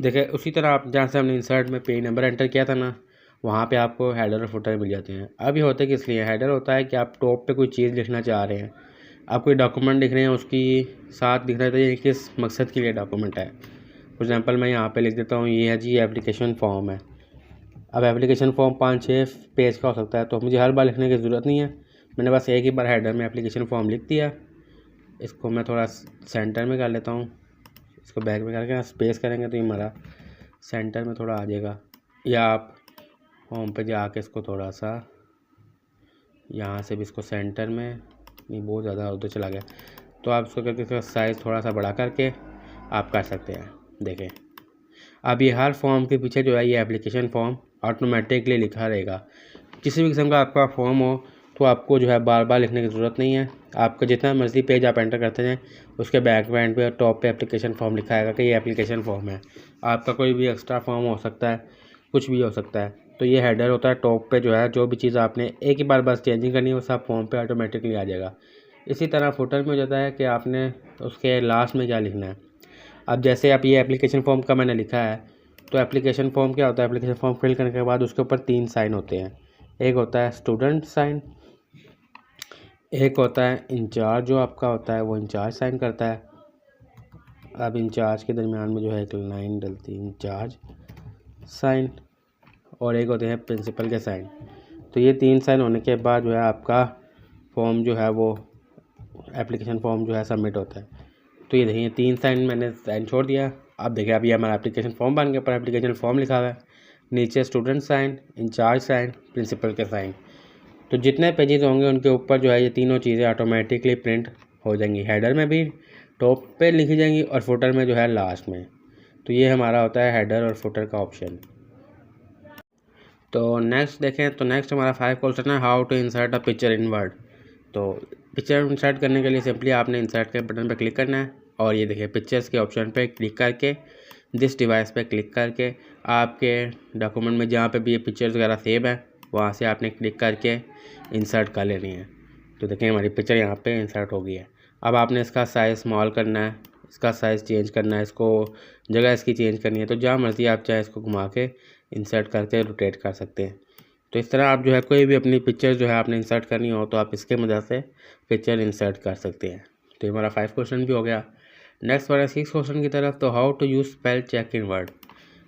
देखिए उसी तरह आप जहाँ से हमने इंसर्ट में पेज नंबर एंटर किया था ना, वहाँ पे आपको हेडर और फुटर मिल जाते हैं। अब ये होते किस लिए, हेडर होता है कि आप टॉप पे कोई चीज़ लिखना चाह रहे हैं, आप कोई डॉक्यूमेंट लिख रहे हैं, उसकी साथ लिख रहे थे ये किस मकसद के लिए डॉक्यूमेंट है। फॉर एग्जांपल मैं यहाँ पे लिख देता हूँ ये है जी एप्लीकेशन फॉर्म है। अब एप्लीकेशन फॉर्म 5-6 पेज का हो सकता है, तो मुझे हर बार लिखने की ज़रूरत नहीं है, मैंने बस एक ही बार हेडर में एप्लीकेशन फॉर्म लिख दिया। इसको मैं थोड़ा सेंटर में कर लेता हूँ, इसको बैक में करके स्पेस करेंगे तो ये हमारा सेंटर में थोड़ा आ जाएगा। या आप होम पे जाके इसको थोड़ा सा यहाँ से भी इसको सेंटर में, नहीं बहुत ज़्यादा उधर चला गया, तो आप इसको करके इसका साइज़ थोड़ा सा बड़ा करके आप कर सकते हैं। देखें अब ये हर फॉर्म के पीछे जो है ये एप्लीकेशन फॉर्म ऑटोमेटिकली लिखा रहेगा। किसी भी किस्म का आपका फॉर्म हो तो आपको जो है बार बार लिखने की ज़रूरत नहीं है। आपका जितना मर्ज़ी पेज आप एंटर करते हैं उसके बैक एंड पे टॉप पे एप्लीकेशन फॉर्म लिखा आएगा कि ये एप्लीकेशन फॉर्म है। आपका कोई भी एक्स्ट्रा फॉर्म हो सकता है, कुछ भी हो सकता है। तो ये हेडर होता है, टॉप पे जो है जो भी चीज़ आपने एक ही बार बस चेंजिंग करनी है वो सब फॉर्म पे ऑटोमेटिकली आ जाएगा। इसी तरह फुटर में हो जाता है कि आपने उसके लास्ट में क्या लिखना है। अब जैसे आप ये एप्लीकेशन फॉर्म का मैंने लिखा है, तो एप्लीकेशन फॉर्म क्या होता है, एप्लीकेशन फॉर्म फिल करने के बाद उसके ऊपर 3 साइन होते हैं। एक होता है स्टूडेंट साइन, एक होता है इंचार्ज, जो आपका होता है वो इंचार्ज साइन करता है। अब इंचार्ज के दरमियान में जो है एक लाइन डलती है इंचार्ज साइन, और एक होते हैं प्रिंसिपल के साइन। तो ये 3 साइन होने के बाद जो है आपका फॉर्म जो है वो एप्लीकेशन फॉर्म जो है सबमिट होता है। तो ये देखिए 3 साइन मैंने साइन छोड़ दिया। अब देखिए अभी हमारा एप्लीकेशन फॉर्म बन गया, पर एप्लीकेशन फॉर्म लिखा हुआ है, नीचे student sign, incharge sign, principal के साइन। तो जितने पेजेस होंगे उनके ऊपर जो है ये तीनों चीज़ें ऑटोमेटिकली प्रिंट हो जाएंगी। हेडर में भी टॉप पे लिखी जाएंगी और फुटर में जो है लास्ट में। तो ये हमारा होता है हेडर और फुटर का ऑप्शन। तो नेक्स्ट देखें, तो नेक्स्ट हमारा 5 क्वेश्चन है how to insert a picture in Word. तो पिक्चर इंसर्ट करने के लिए सिंपली आपने इंसर्ट के बटन पर क्लिक करना है और ये देखिए पिक्चर्स के ऑप्शन पे क्लिक करके दिस डिवाइस पे क्लिक करके आपके डॉक्यूमेंट में जहाँ पे भी ये पिक्चर्स वगैरह सेव है वहाँ से आपने क्लिक करके इंसर्ट कर लेनी है। तो देखें हमारी पिक्चर यहाँ पे इंसर्ट हो गई है। अब आपने इसका साइज़ स्मॉल करना है, इसका साइज़ चेंज करना है, इसको जगह इसकी चेंज करनी है, तो जहाँ मर्ज़ी आप चाहे इसको घुमा के इंसर्ट करके रोटेट कर सकते हैं। तो इस तरह आप जो है कोई भी अपनी पिक्चर जो है आपने इंसर्ट करनी हो तो आप इसके मदद से पिक्चर इंसर्ट कर सकते हैं। तो ये हमारा 5 क्वेश्चन भी हो गया। नेक्स्ट बढ़ा 6 क्वेश्चन की तरफ। तो how to use spell check in Word.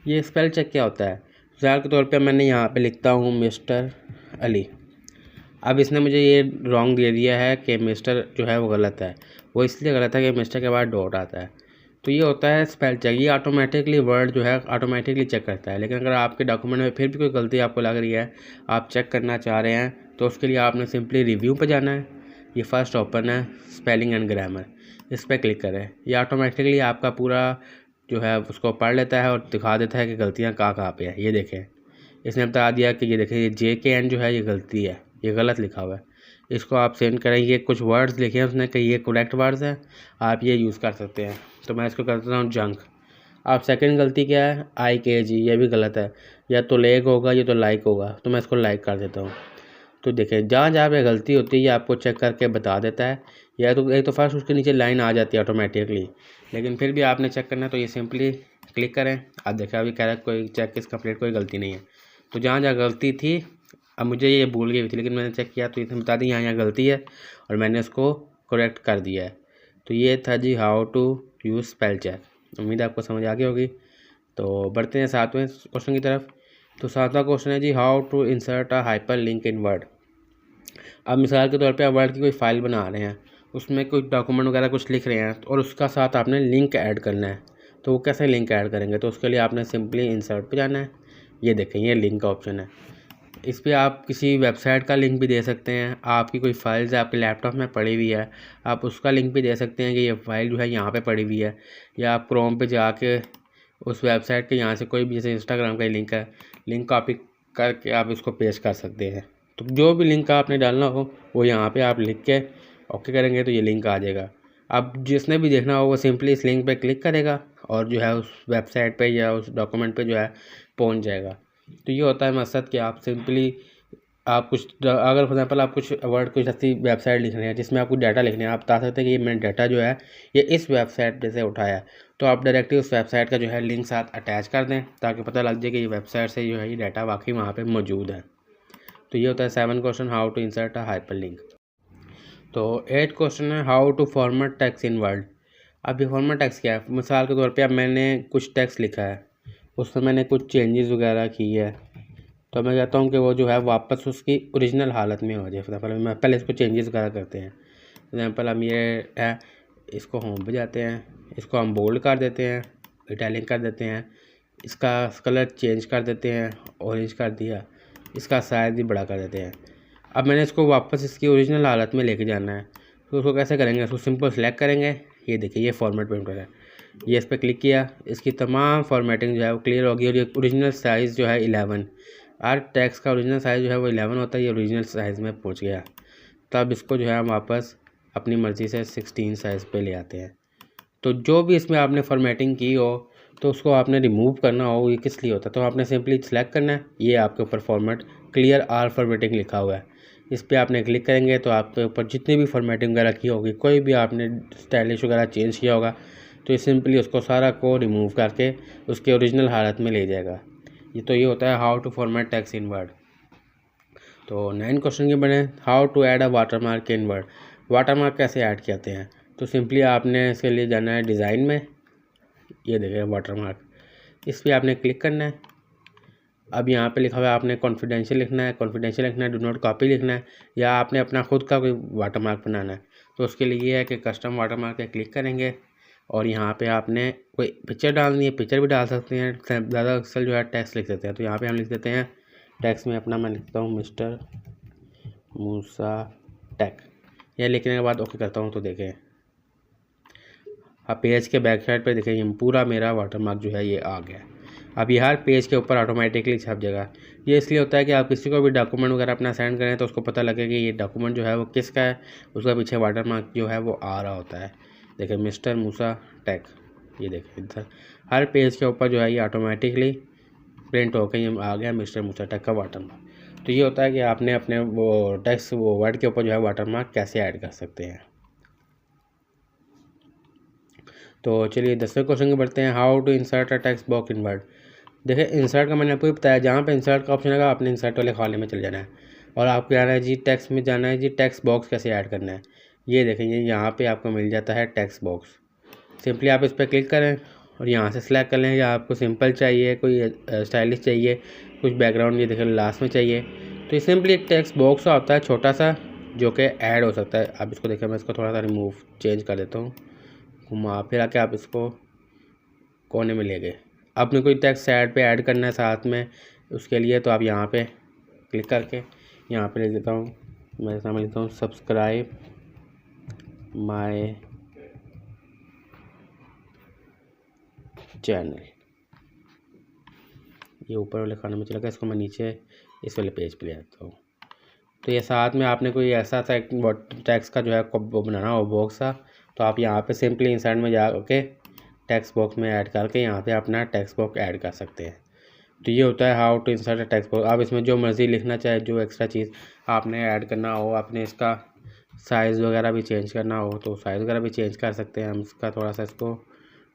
ये स्पेल चेक क्या होता है, मिसाल के तौर पे मैंने यहाँ पे लिखता हूँ मिस्टर अली। अब इसने मुझे ये रॉन्ग दे दिया है कि मिस्टर जो है वो गलत है। वो इसलिए गलत है कि मिस्टर के बाद डॉट आता है। तो ये होता है स्पेल चेक, ये ऑटोमेटिकली वर्ड जो है ऑटोमेटिकली चेक करता है। लेकिन अगर आपके डॉक्यूमेंट में फिर भी कोई गलती आपको लग रही है, आप चेक करना चाह रहे हैं, तो उसके लिए आपने सिंपली रिव्यू पर जाना है। ये फर्स्ट ओपन है स्पेलिंग एंड ग्रामर, इस पर क्लिक करें। ये ऑटोमेटिकली आपका पूरा जो है उसको पढ़ लेता है और दिखा देता है कि गलतियाँ कहाँ पे है। ये देखें इसने बता दिया कि ये देखिए JKN जो है ये गलती है, ये गलत लिखा हुआ है, इसको आप सेंड करें। ये कुछ वर्ड्स लिखे हैं उसने कि ये करेक्ट वर्ड्स हैं, आप ये यूज़ कर सकते हैं। तो मैं इसको कर देता हूँ जंक। अब सेकंड गलती क्या है, IKG, ये भी गलत है, या तो लेग होगा या तो लाइक होगा, तो मैं इसको लाइक कर देता हूँ। तो देखिए जहाँ जहाँ पे गलती होती है ये आपको चेक करके बता देता है, या तो एक तो फर्स्ट उसके नीचे लाइन आ जाती है ऑटोमेटिकली, लेकिन फिर भी आपने चेक करना है तो ये सिंपली क्लिक करें। आप देखें अभी कह रहा है कोई चेक इस कंप्लीट, कोई गलती नहीं है। तो जहाँ जहाँ गलती थी, अब मुझे ये भूल गई थी लेकिन मैंने चेक किया तो इसने बता दी यहाँ गलती है और मैंने उसको करेक्ट कर दिया है। तो ये था जी how to use spell check. उम्मीद है आपको समझ आ गई होगी। तो बढ़ते हैं 7वें क्वेश्चन की तरफ। तो 7वां क्वेश्चन है जी how to insert a hyperlink in Word. अब मिसाल के तौर पे आप वर्ड की कोई फाइल बना रहे हैं, उसमें कोई डॉक्यूमेंट वगैरह कुछ लिख रहे हैं और उसका साथ आपने लिंक ऐड करना है। तो वो कैसे लिंक ऐड करेंगे, तो उसके लिए आपने सिंपली इंसर्ट पे जाना है। ये देखें ये लिंक का ऑप्शन है, इस पर आप किसी वेबसाइट का लिंक भी दे सकते हैं। आपकी कोई फाइल्स आपके लैपटॉप में पड़ी हुई है, आप उसका लिंक भी दे सकते हैं कि ये फाइल जो है यहाँ पे पड़ी हुई है, या आप क्रोम पे जाके उस वेबसाइट के यहाँ से कोई भी जैसे इंस्टाग्राम का लिंक है, लिंक कॉपी करके आप इसको पेस्ट कर सकते हैं। तो जो भी लिंक आपने डालना हो वो यहाँ पे आप लिख के ओके करेंगे तो ये लिंक आ जाएगा। अब जिसने भी देखना हो वो सिंपली इस लिंक पे क्लिक करेगा और जो है उस वेबसाइट पे या उस डॉक्यूमेंट पे जो है पहुँच जाएगा। तो ये होता है मकसद कि आप सिंपली आप कुछ अगर फॉर एग्जाम्पल आप कुछ वर्ड कुछ ऐसी वेबसाइट लिख रहे हैं जिसमें आपको डाटा लिखना है, आप बता सकते हैं कि ये मैंने डाटा जो है ये इस वेबसाइट पे से उठाया है, तो आप डायरेक्टली उस वेबसाइट का जो है लिंक साथ अटैच कर दें ताकि पता लग जाए कि ये वेबसाइट से जो है ये डाटा वाकई वहाँ पे मौजूद है। तो ये होता है 7 question how to insert a hyperlink. तो 8 क्वेश्चन है how to format text in Word. अब ये फॉर्मेट टेक्स्ट क्या है, मिसाल के तौर पर अब मैंने कुछ टेक्स्ट लिखा है, उसमें मैंने कुछ चेंजेस वगैरह की है, तो मैं कहता हूँ कि वो जो है वापस उसकी ओरिजिनल हालत में हो जाए। फॉर एग्जाम्पल मैं पहले इसको चेंजेस वगैरह करते हैं। फॉर एग्जाम्पल हम ये है, इसको होम पे जाते हैं, इसको हम बोल्ड कर देते हैं, इटैलिक कर देते हैं, इसका कलर चेंज कर देते हैं, ऑरेंज कर दिया, इसका साइज़ भी बड़ा कर देते हैं। अब मैंने इसको वापस इसकी ओरिजिनल हालत में लेके जाना है, तो उसको कैसे करेंगे, उसको सिंपल सेलेक्ट करेंगे। ये देखिए ये फॉर्मेट प्रिंटर है, ये इस पर क्लिक किया, इसकी तमाम फॉर्मेटिंग जो है वो क्लियर होगी और ये ओरिजिनल साइज़ जो है 11, हर टेक्स्ट का ओरिजिनल साइज़ जो है वो 11 होता है, ये ओरिजिनल साइज़ में पहुंच गया। तब इसको जो है हम वापस अपनी मर्ज़ी से 16 साइज़ पे ले आते हैं। तो जो भी इसमें आपने फॉर्मेटिंग की हो तो उसको आपने रिमूव करना हो, ये किस लिए होता है, तो आपने सिंपली सेलेक्ट करना है, ये आपके ऊपर फॉर्मेट क्लियर आल फॉर्मेटिंग लिखा हुआ है, इस पर आपने क्लिक करेंगे तो आपके ऊपर जितनी भी फॉर्मेटिंग वगैरह की होगी, कोई भी आपने स्टाइलिश वगैरह चेंज किया होगा, तो ये सिंपली उसको सारा को रिमूव करके उसके ओरिजिनल हालत में ले जाएगा। ये होता है how to format text in Word. तो 9 क्वेश्चन के बने how to add a watermark in Word. Watermark कैसे ऐड करते हैं, तो सिंपली आपने इसके लिए जाना है डिज़ाइन में, ये देखें वाटरमार्क, इस पर आपने क्लिक करना है। अब यहाँ पे लिखा हुआ है आपने कॉन्फिडेंशियल लिखना है, डू नॉट कॉपी लिखना है, या आपने अपना खुद का कोई वाटरमार्क बनाना है। तो उसके लिए ये है कि कस्टम वाटरमार्क पे क्लिक करेंगे और यहाँ पे आपने कोई पिक्चर डालनी है, पिक्चर भी डाल सकते हैं, ज़्यादा अक्सर जो है टेक्स्ट लिख देते हैं। तो यहाँ पे हम लिख देते हैं टेक्स्ट में अपना, मैं लिखता हूँ मिस्टर मूसा टेक, यह लिखने के बाद ओके करता हूँ। तो देखें अब पेज के बैक साइड पर देखें ये पूरा मेरा वाटरमार्क जो है ये आ गया। अब ये हर पेज के ऊपर ऑटोमेटिकली छप जाएगा। ये इसलिए होता है कि आप किसी को भी डॉक्यूमेंट वगैरह अपना सेंड करें तो उसको पता लगे कि ये डॉक्यूमेंट जो है वो किसका है, उसका पीछे वाटरमार्क जो है वो आ रहा होता है। देखिए मिस्टर मूसा टेक, ये देखें इधर हर पेज के ऊपर जो है ये ऑटोमेटिकली प्रिंट होकर ये आ गया मिस्टर मूसा टेक का वाटरमार्क। तो ये होता है कि आपने अपने वो टेक्स्ट वो वर्ड के ऊपर जो है वाटरमार्क कैसे ऐड कर सकते हैं। तो चलिए 10वें क्वेश्चन के बढ़ते हैं how to insert a text box in Word. देखिए इंसर्ट का मैंने आपको ही बताया, जहाँ पे इंसर्ट का ऑप्शन आएगा आपने इंसर्ट वाले खाने में चले जाना है और आपको जाना है जी टेक्स्ट में, जाना है जी टेक्स्ट बॉक्स कैसे ऐड करना है। ये देखेंगे यहाँ पे आपको मिल जाता है टेक्स्ट बॉक्स, सिंपली आप इस पर क्लिक करें और यहाँ से सिलेक्ट कर लें कि आपको सिंपल चाहिए, कोई स्टाइलिश चाहिए, कुछ बैकग्राउंड ये देखें लास्ट में चाहिए। तो ये सिंपली एक टेक्स्ट बॉक्स होता है छोटा सा जो कि ऐड हो सकता है। अब इसको देखें मैं इसको थोड़ा सा रिमूव चेंज कर देता हूँ, घुमा फिर आके आप इसको कोने में ले गए। आपने कोई टेक्स्ट साइड पे ऐड करना है साथ में उसके लिए, तो आप यहाँ पे क्लिक करके यहाँ पे लिख देता हूँ, मैं सामने लिखता हूँ सब्सक्राइब माय चैनल, ये ऊपर वाले खाने में चला गया, इसको मैं नीचे इस वाले पेज पे ले आता हूँ। तो ये साथ में आपने कोई ऐसा टेक्स्ट का जो है वो बनाना हो बॉक्स का, तो आप यहाँ पे सिंपली इंसर्ट में जाके टेक्स्ट बॉक्स में ऐड करके यहाँ पे अपना टेक्स्ट बॉक्स ऐड कर सकते हैं। तो ये होता है how to insert a text box. आप इसमें जो मर्ज़ी लिखना चाहे, जो एक्स्ट्रा चीज़ आपने ऐड करना हो, आपने इसका साइज़ वगैरह भी चेंज करना हो तो साइज़ वगैरह भी चेंज कर सकते हैं। हम इसका थोड़ा सा इसको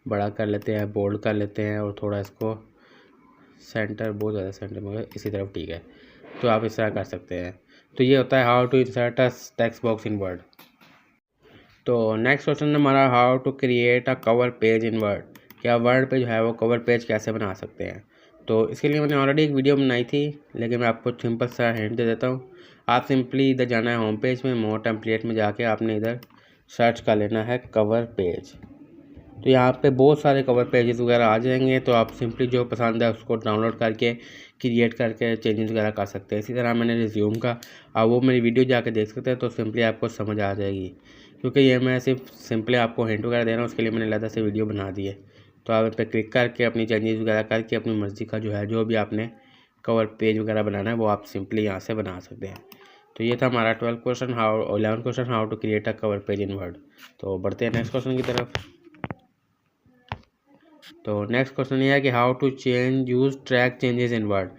बड़ा कर लेते हैं, बोल्ड कर लेते हैं, और थोड़ा इसको सेंटर, बहुत ज़्यादा सेंटर में इसी तरफ, ठीक है। तो आप इस तरह कर सकते हैं। तो ये होता है how to insert a text box in Word. तो नेक्स्ट क्वेश्चन है हमारा, how to create a cover page in Word. क्या वर्ड पे जो है वो कवर पेज कैसे बना सकते हैं। तो इसके लिए मैंने ऑलरेडी एक वीडियो बनाई थी, लेकिन मैं आपको सिंपल सा हिंट दे देता हूँ। आप सिंपली इधर जाना है होम पेज में, मोर टेम्पलेट में जाके आपने इधर सर्च कर लेना है कवर पेज। तो यहाँ पे बहुत सारे कवर पेजेस वगैरह आ जाएंगे, तो आप सिंपली जो पसंद है उसको डाउनलोड करके क्रिएट करके चेंजेस वगैरह कर सकते हैं। इसी तरह मैंने रिज्यूम का, आप वो मेरी वीडियो जाके देख सकते हैं, तो सिंपली आपको समझ आ जाएगी। क्योंकि ये मैं सिर्फ सिंपली आपको हिंट वगैरह दे रहा हूँ, उसके लिए मैंने अलग से वीडियो बना दी है। तो आप इस पर क्लिक करके अपनी चेंजेस वगैरह करके अपनी मर्ज़ी का जो है, जो भी आपने कवर पेज वगैरह बनाना है वो आप सिंपली यहाँ से बना सकते हैं। तो ये था हमारा 11 question, how to create a cover page in Word. तो बढ़ते हैं नेक्स्ट क्वेश्चन की तरफ। तो नेक्स्ट क्वेश्चन ये है कि how to change use track changes in Word.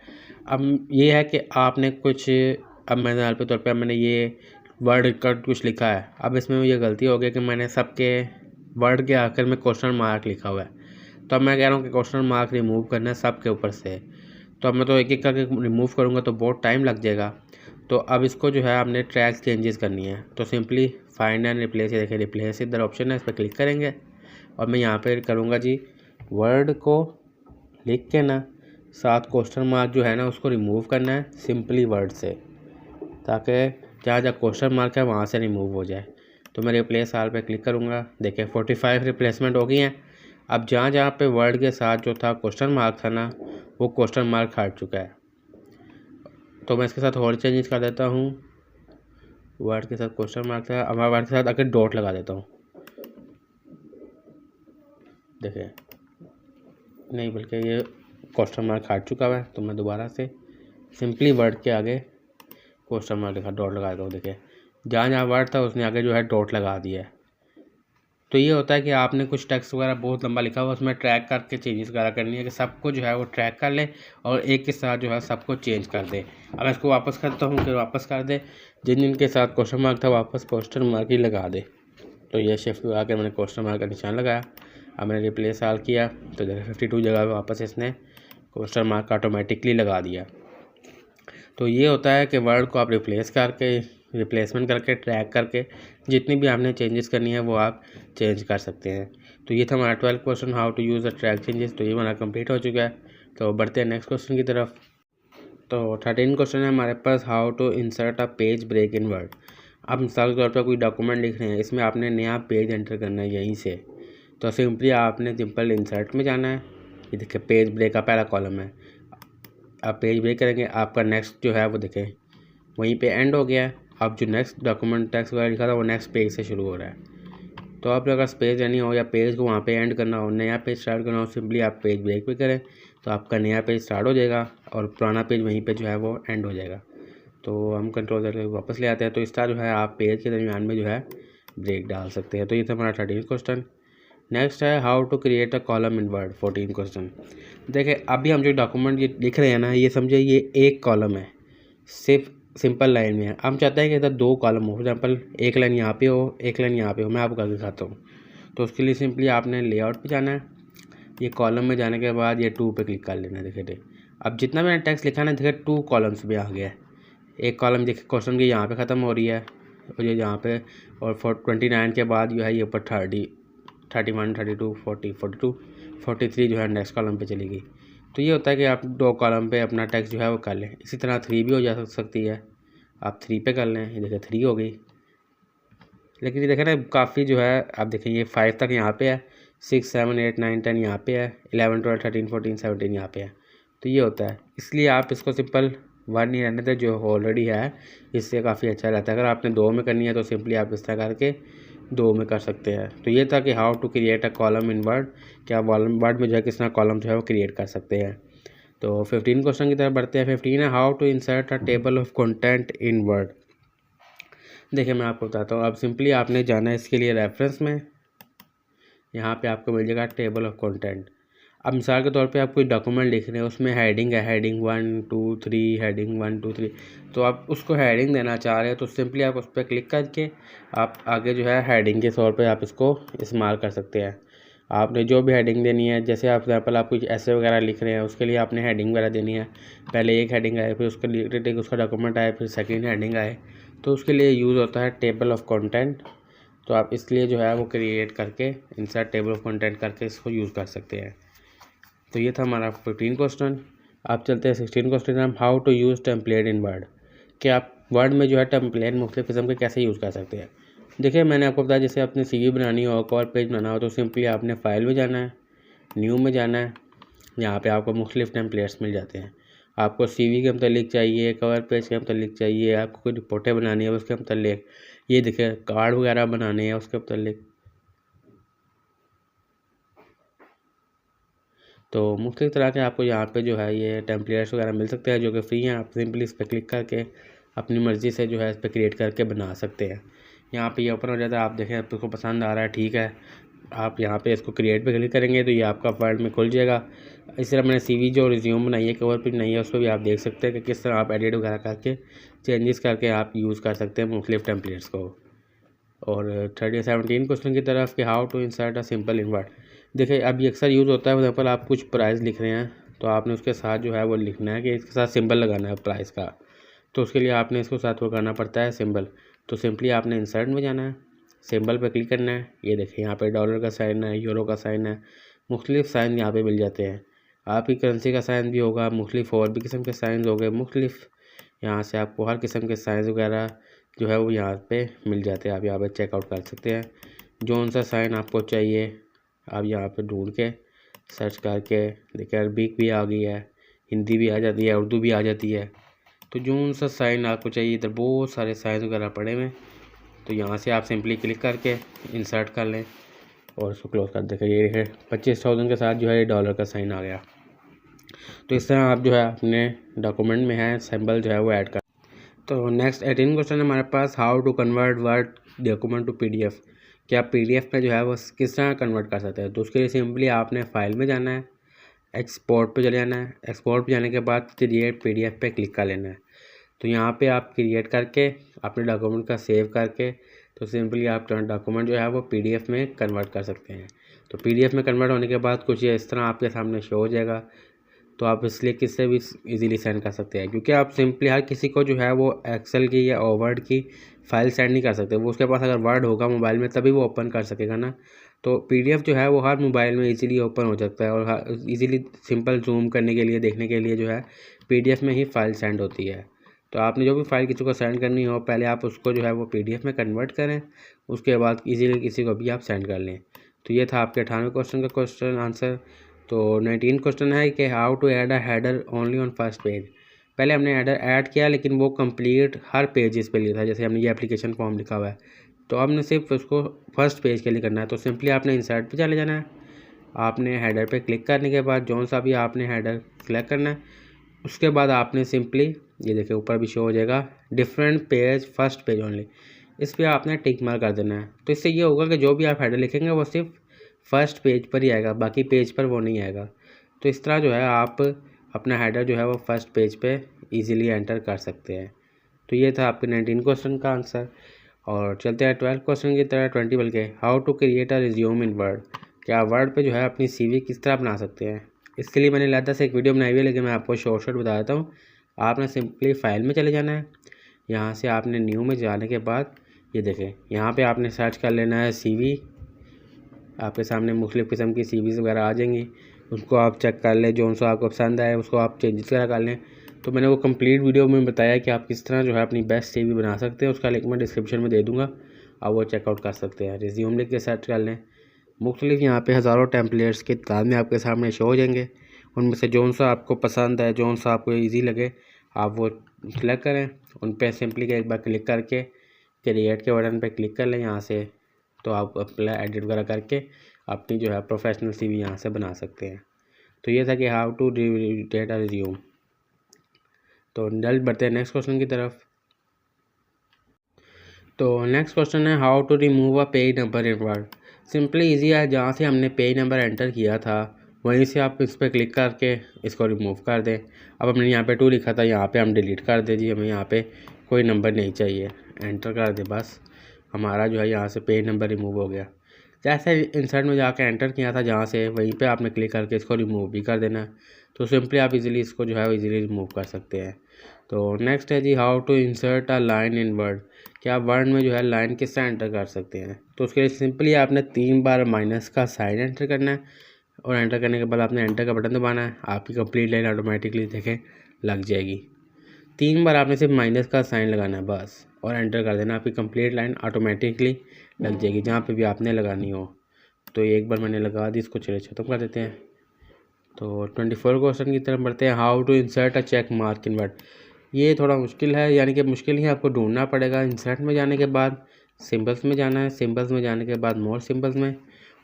अब ये है कि आपने कुछ, अब मिसाल के तौर पे मैंने ये वर्ड का कुछ लिखा है। अब इसमें ये गलती हो गई कि मैंने सबके वर्ड के आखिर में क्वेश्चन मार्क लिखा हुआ है। तो अब मैं कह रहा हूँ कि क्वेश्चन मार्क रिमूव करना है सबके ऊपर से। तो अब मैं तो एक एक करके रिमूव करूँगा तो बहुत टाइम लग जाएगा। तो अब इसको जो है आपने ट्रैक चेंजेस करनी है। तो सिंपली फाइंड एंड रिप्लेस, ये देखिए रिप्लेस इधर ऑप्शन है, इस पर क्लिक करेंगे और मैं यहाँ पर करूँगा जी, वर्ड को लिख के ना साथ क्वेश्चन मार्क जो है ना उसको रिमूव करना है सिंपली वर्ड से, ताकि जहाँ जहाँ क्वेश्चन मार्क है वहाँ से रिमूव हो जाए। तो मैं रिप्लेस आल पे क्लिक करूँगा, देखिए 45 रिप्लेसमेंट हो गई हैं। अब जहाँ जहाँ पे वर्ड के साथ जो था क्वेश्चन मार्क था ना, वो क्वेश्चन मार्क हट चुका है। तो मैं इसके साथ और चेंजेस कर देता हूँ। वर्ड के साथ क्वेश्चन मार्क था, अब मैं वर्ड के साथ आकर डॉट लगा देता हूँ, देखिए नहीं, बल्कि ये क्वेश्चन मार्क हट चुका है। तो मैं दोबारा से सिंपली वर्ड के आगे क्वेश्चन मार्क लिखा, डॉट लगा देता हूँ। देखिए जहाँ जहाँ वर्ड था उसने आगे जो है डॉट लगा दिया है। तो ये होता है कि आपने कुछ टेक्स्ट वगैरह बहुत लंबा लिखा हुआ, उसमें ट्रैक करके चेंजेस वगैरह करनी है कि सबको जो है वो ट्रैक कर ले और एक के साथ जो है सबको चेंज कर दे। अब मैं इसको वापस करता हूँ कि वापस कर दे, जिन जिन के साथ क्वेश्चन मार्क था वापस क्वेश्चन मार्क ही लगा दे। तो ये शिफ्ट लगा के मैंने क्वेश्चन मार्क का निशान लगाया। अब मैंने रिप्लेस आल किया तो देखिए 52 जगह पे वापस इसने क्वेश्चन मार्क ऑटोमेटिकली लगा दिया। तो ये होता है कि वर्ड को आप रिप्लेसमेंट करके ट्रैक करके जितनी भी आपने चेंजेस करनी है वो आप चेंज कर सकते हैं। तो ये था हमारा 12 question, how to use the track changes. तो ये हमारा कंप्लीट हो चुका है। तो बढ़ते हैं नेक्स्ट क्वेश्चन की तरफ। तो 13 क्वेश्चन है हमारे पास, how to insert a page break in Word. आप मिसाल के तौर पर कोई डॉक्यूमेंट लिख रहे हैं, इसमें आपने नया पेज एंटर करना है यहीं से। तो सिंपली आपने सिंपल इंसर्ट में जाना है, ये देखिए पेज ब्रेक का पहला कॉलम है। आप पेज ब्रेक करेंगे, आपका नेक्स्ट जो है वो देखें वहीं पे एंड हो गया है। अब जो नेक्स्ट डॉक्यूमेंट टेक्स्ट वगैरह लिखा था वो नेक्स्ट पेज से शुरू हो रहा है। तो आप अगर पेज रहनी हो या पेज को वहाँ पे एंड करना हो, नया पेज स्टार्ट करना हो, सिंपली आप पेज ब्रेक पे करें तो आपका नया पेज स्टार्ट हो जाएगा और पुराना पेज वहीं पे जो है वो एंड हो जाएगा। तो हम कंट्रोल करके वापस ले आते हैं। तो इस तरह जो है आप पेज के दरमियान में जो है ब्रेक डाल सकते हैं। तो ये था हमारा 13 क्वेश्चन। नेक्स्ट है how to create a column in Word, 14 question. देखिए अभी हम जो डॉक्यूमेंट ये लिख रहे हैं ना, ये समझे ये एक कॉलम है, सिर्फ सिंपल लाइन में है। हम चाहते हैं कि इधर दो कॉलम हो, फॉर एग्जाम्पल एक लाइन यहाँ पे हो, एक लाइन यहाँ पे हो। मैं आपको करके दिखाता हूँ। तो उसके लिए सिंपली आपने लेआउट पे जाना है, ये कॉलम में जाने के बाद ये 2 पे क्लिक कर लेना है। देखिए अब जितना मैंने टेक्स्ट लिखा ना, देखिए 2 कॉलम्स में आ गया है। एक कॉलम देखिए क्वेश्चन की यहाँ पे ख़त्म हो रही है और ये यहाँ पे, और 29 के बाद जो है ये ऊपर 30, 31, 32, 40, 42, 43 जो है नेक्स्ट कॉलम पे चली गई। तो ये होता है कि आप 2 कॉलम पे अपना टेक्स्ट जो है वो कर लें। इसी तरह 3 भी हो जा सकती है, आप 3 पे कर लें। ये देखिए 3 हो गई, लेकिन ये देखें ना काफ़ी जो है, आप देखें ये 5 तक यहाँ पे है, 6, 7, 8, 9, 10 यहाँ पे है, 11, 12, 13, 14, 17 यहाँ पे है। तो ये होता है, इसलिए आप इसको सिंपल 1 नहीं रहने दें, जो ऑलरेडी है इससे काफ़ी अच्छा रहता है। अगर आपने 2 में करनी है तो सिंपली आप इस तरह करके 2 में कर सकते हैं। तो ये था कि how to create a column in Word, क्या वर्ड में जो है किस तरह कॉलम जो है वो क्रिएट कर सकते हैं। तो 15 क्वेश्चन की तरफ बढ़ते हैं। 15 है how to insert a table of content in Word. देखिए मैं आपको बताता हूँ। अब सिंपली आपने जाना है इसके लिए रेफरेंस में, यहाँ पे आपको मिल जाएगा टेबल ऑफ कंटेंट। अब मिसाल के तौर पे आप कोई डॉक्यूमेंट लिख रहे हैं, उसमें हेडिंग है, हेडिंग 1 2 3, हेडिंग 1 2 3, तो आप उसको हेडिंग देना चाह रहे हैं तो सिंपली आप उस पर क्लिक करके आप आगे जो है हेडिंग के तौर पे आप इसको इस्तेमाल कर सकते हैं। आपने जो भी हेडिंग देनी है, जैसे आप एग्जाम्पल आप कुछ ऐसे वगैरह लिख रहे हैं, उसके लिए आपने हेडिंग वगैरह देनी है। पहले एक हेडिंग आए, फिर उसके रिलेटेड उसका डॉक्यूमेंट आए, फिर सेकेंड हेडिंग आए, तो उसके लिए यूज़ होता है टेबल ऑफ कंटेंट। तो आप इसलिए जो है वो क्रिएट करके इंसर्ट टेबल ऑफ कंटेंट करके इसको यूज़ कर सकते हैं। तो ये था हमारा 15 क्वेश्चन। आप चलते हैं 16 क्वेश्चन हम how to use template in Word, कि आप वर्ड में जो है टेम्पलेट मुख्तलिफ़ किस्म के कैसे यूज़ कर सकते हैं। देखिए मैंने आपको बताया जैसे अपनी CV बनानी हो, कवर पेज बनाना हो, तो सिंपली आपने फाइल में जाना है, न्यू में जाना है, यहाँ पे आपको मुख्तलिफ़ टेम्पलेट्स मिल जाते हैं। आपको CV के मतलब चाहिए, कवर पेज के मतलब चाहिए, आपको कोई रिपोर्टें बनानी है उसके मतलब, ये देखिए कार्ड वगैरह बनाने हैं उसके मतलब, तो मुख्तलिफ़ तरह के आपको यहाँ पे जो है ये टेम्पलेट्स वगैरह मिल सकते हैं जो कि फ्री हैं। आप सिंपली इस पर क्लिक करके अपनी मर्ज़ी से जो है इस पर क्रिएट करके बना सकते हैं। यहाँ पे ये ओपन हो जाता है, आप देखें आपको पसंद आ रहा है, ठीक है, आप यहाँ पे इसको क्रिएट पे क्लिक करेंगे तो ये आपका वर्ड में खुल जाएगा। इस तरह मैंने CV जो रिज्यूम बनाई है, कवर पेज बनाई है, उसको भी आप देख सकते हैं कि किस तरह आप एडिट वगैरह करके चेंजेस करके आप यूज़ कर सकते हैं मुख्तलिफ़ टेम्पलेट्स को। और 17 क्वेश्चन की तरफ कि how to insert a simple in Word. देखिए अब ये अक्सर यूज़ होता है, एग्जाम्पल आप कुछ प्राइस लिख रहे हैं तो आपने उसके साथ जो है वो लिखना है कि इसके साथ सिंबल लगाना है प्राइस का, तो उसके लिए आपने इसको साथ वो करना पड़ता है सिंबल। तो सिंपली आपने इंसर्ट में जाना है, सिंबल पर क्लिक करना है, ये देखिए यहाँ पे डॉलर का साइन है, यूरो का साइन है, मुख्तलिफ साइन यहाँ पे मिल जाते हैं। आपकी करेंसी का साइन भी होगा, मुख्तलिफ और भी किस्म के साइन हो गए मुख्तलिफ, यहाँ से आपको हर किस्म के साइज़ वगैरह जो है वो यहाँ पे मिल जाते हैं। आप यहाँ पे चेकआउट कर सकते हैं जो सा साइन आपको चाहिए, आप यहाँ पे ढूंढ के सर्च करके देखिए अरबिक भी आ गई है, हिंदी भी आ जाती है, उर्दू भी आ जाती है। तो जो सा साइन आपको चाहिए, इधर बहुत सारे साइन वगैरह पड़े हुए, तो यहाँ से आप सिंपली क्लिक करके इंसर्ट कर लें और उसको क्लोज कर दें। ये है 25,000 के साथ जो है ये डॉलर का साइन आ गया। तो इस तरह आप जो है अपने डॉक्यूमेंट में है सिंबल जो है वो ऐड कर। तो नेक्स्ट 18 क्वेश्चन हमारे पास how to convert Word document to PDF, कि आप PDF में जो है वो किस तरह कन्वर्ट कर सकते हैं। तो उसके लिए सिंपली आपने फाइल में जाना है, एक्सपोर्ट पे चले जाना है, एक्सपोर्ट पे जाने के बाद क्रिएट PDF पे क्लिक कर लेना है। तो यहाँ पे आप क्रिएट करके अपने डॉक्यूमेंट का सेव करके तो सिंपली आप डॉक्यूमेंट जो है वो PDF में कन्वर्ट कर सकते हैं। तो PDF में कन्वर्ट होने के बाद कुछ ये इस तरह आपके सामने शो हो जाएगा। तो आप इसलिए किससे भी इजीली सेंड कर सकते हैं, क्योंकि आप सिंपली हर किसी को जो है वो एक्सेल की या वर्ड की फ़ाइल सेंड नहीं कर सकते। वो उसके पास अगर वर्ड होगा मोबाइल में तभी वो ओपन कर सकेगा ना। तो PDF जो है वो हर मोबाइल में इजीली ओपन हो सकता है और इजीली सिंपल जूम करने के लिए देखने के लिए जो है PDF में ही फ़ाइल सेंड होती है। तो आपने जो भी फ़ाइल किसी को सेंड करनी हो पहले आप उसको जो है वो PDF में कन्वर्ट करें, उसके बाद इजीली किसी को भी आप सेंड कर लें। तो ये था आपके 98 क्वेश्चन का क्वेश्चन आंसर। तो 19 क्वेश्चन है कि how to add a header only on first page. पहले हमने हेडर ऐड किया लेकिन वो कंप्लीट हर पेजेस पे लिया था, जैसे हमने ये एप्लीकेशन फॉर्म लिखा हुआ है तो हमने सिर्फ उसको फर्स्ट पेज के लिए करना है। तो सिंपली आपने इंसर्ट पे चले जाना है, आपने हेडर पे क्लिक करने के बाद जौन सा भी आपने हेडर सेलेक्ट करना है, उसके बाद आपने सिंपली ये देखिए ऊपर भी शो हो जाएगा different page first page only, इस पर आपने टिक मार्क कर देना है। तो इससे ये होगा कि जो भी आप हेडर लिखेंगे वो सिर्फ फर्स्ट पेज पर ही आएगा, बाकी पेज पर वो नहीं आएगा। तो इस तरह जो है आप अपना हेडर जो है वो फर्स्ट पेज पे इजीली एंटर कर सकते हैं। तो ये था आपके 19 क्वेश्चन का आंसर। और चलते हैं 12 क्वेश्चन की तरह 20 बल्कि how to create a resume in Word, क्या वर्ड पे जो है अपनी CV किस तरह बना सकते हैं। इसके लिए मैंने अलग से एक वीडियो बनाई हुई है लेकिन मैं आपको शॉर्ट बता देता हूँ। आपने सिंपली फाइल में चले जाना है, यहाँ से आपने न्यू में जाने के बाद ये देखें यहाँ पे आपने सर्च कर लेना है CV। आपके सामने मुख्तलिफ़ किस्म की CVs वगैरह आ जाएंगी, उसको आप चेक कर लें, जो सा आपको पसंद आए उसको आप चेंजेस वगैरह कर लें। तो मैंने वो कंप्लीट वीडियो में बताया कि आप किस तरह जो है अपनी बेस्ट CV बना सकते हैं, उसका लिंक मैं डिस्क्रिप्शन में दे दूँगा, आप वो चेकआउट कर सकते हैं। रिज्यूम लिख के सर्च कर लें, मुख्तलिफ़ यहाँ पे हज़ारों टेम्पलेट्स की तादाद में आपके सामने शो हो जाएंगे, उनमें से जो सा आपको पसंद है, जो सा आपको ईजी लगे आप वो सेलेक्ट करें, उन पर सिंपली एक बार क्लिक करके क्रिएट के बटन पर क्लिक कर लें यहाँ से। तो आप अपना एडिट वगैरह करके अपनी जो है प्रोफेशनल CV यहाँ से बना सकते हैं। तो ये था कि हाउ टू डेटा रिज्यूम। तो जल्द बढ़ते हैं नेक्स्ट क्वेश्चन की तरफ। तो नेक्स्ट क्वेश्चन है how to remove a page number in Word. Simply easy है, जहाँ से हमने पेज नंबर एंटर किया था वहीं से आप इस पर क्लिक करके इसको रिमूव कर दें। अब हमने यहाँ पे 2 लिखा था, यहाँ पे हम डिलीट कर दें जी, हमें यहाँ पे कोई नंबर नहीं चाहिए, एंटर कर दें, बस हमारा जो है यहाँ से पेज नंबर रिमूव हो गया। जैसे इंसर्ट में जाकर एंटर किया था जहाँ से, वहीं पे आपने क्लिक करके इसको रिमूव भी कर देना है। तो सिंपली आप इजीली इसको जो है इजीली रिमूव कर सकते हैं। तो नेक्स्ट है जी how to insert a line in Word. क्या आप वर्ड में जो है लाइन किस तरह एंटर कर सकते हैं। तो उसके लिए सिंपली आपने 3 बार माइनस का साइन एंटर करना है और एंटर करने के बाद आपने एंटर का बटन दबाना है। आपकी कंप्लीट लाइन ऑटोमेटिकली देखें लग जाएगी। 3 बार आपने सिर्फ माइनस का साइन लगाना है बस, और एंटर कर देना, आपकी कंप्लीट लाइन ऑटोमेटिकली लग जाएगी जहाँ पे भी आपने लगानी हो। तो एक बार मैंने लगा दी, इसको चलिए खत्म कर देते हैं। तो 24 क्वेश्चन की तरफ बढ़ते हैं। How to insert a check mark in Word. ये थोड़ा मुश्किल है, यानी कि मुश्किल ही आपको ढूंढना पड़ेगा। इंसर्ट में जाने के बाद सिंबल्स में जाना है, सिंबल्स में जाने के बाद मोर सिंबल्स में,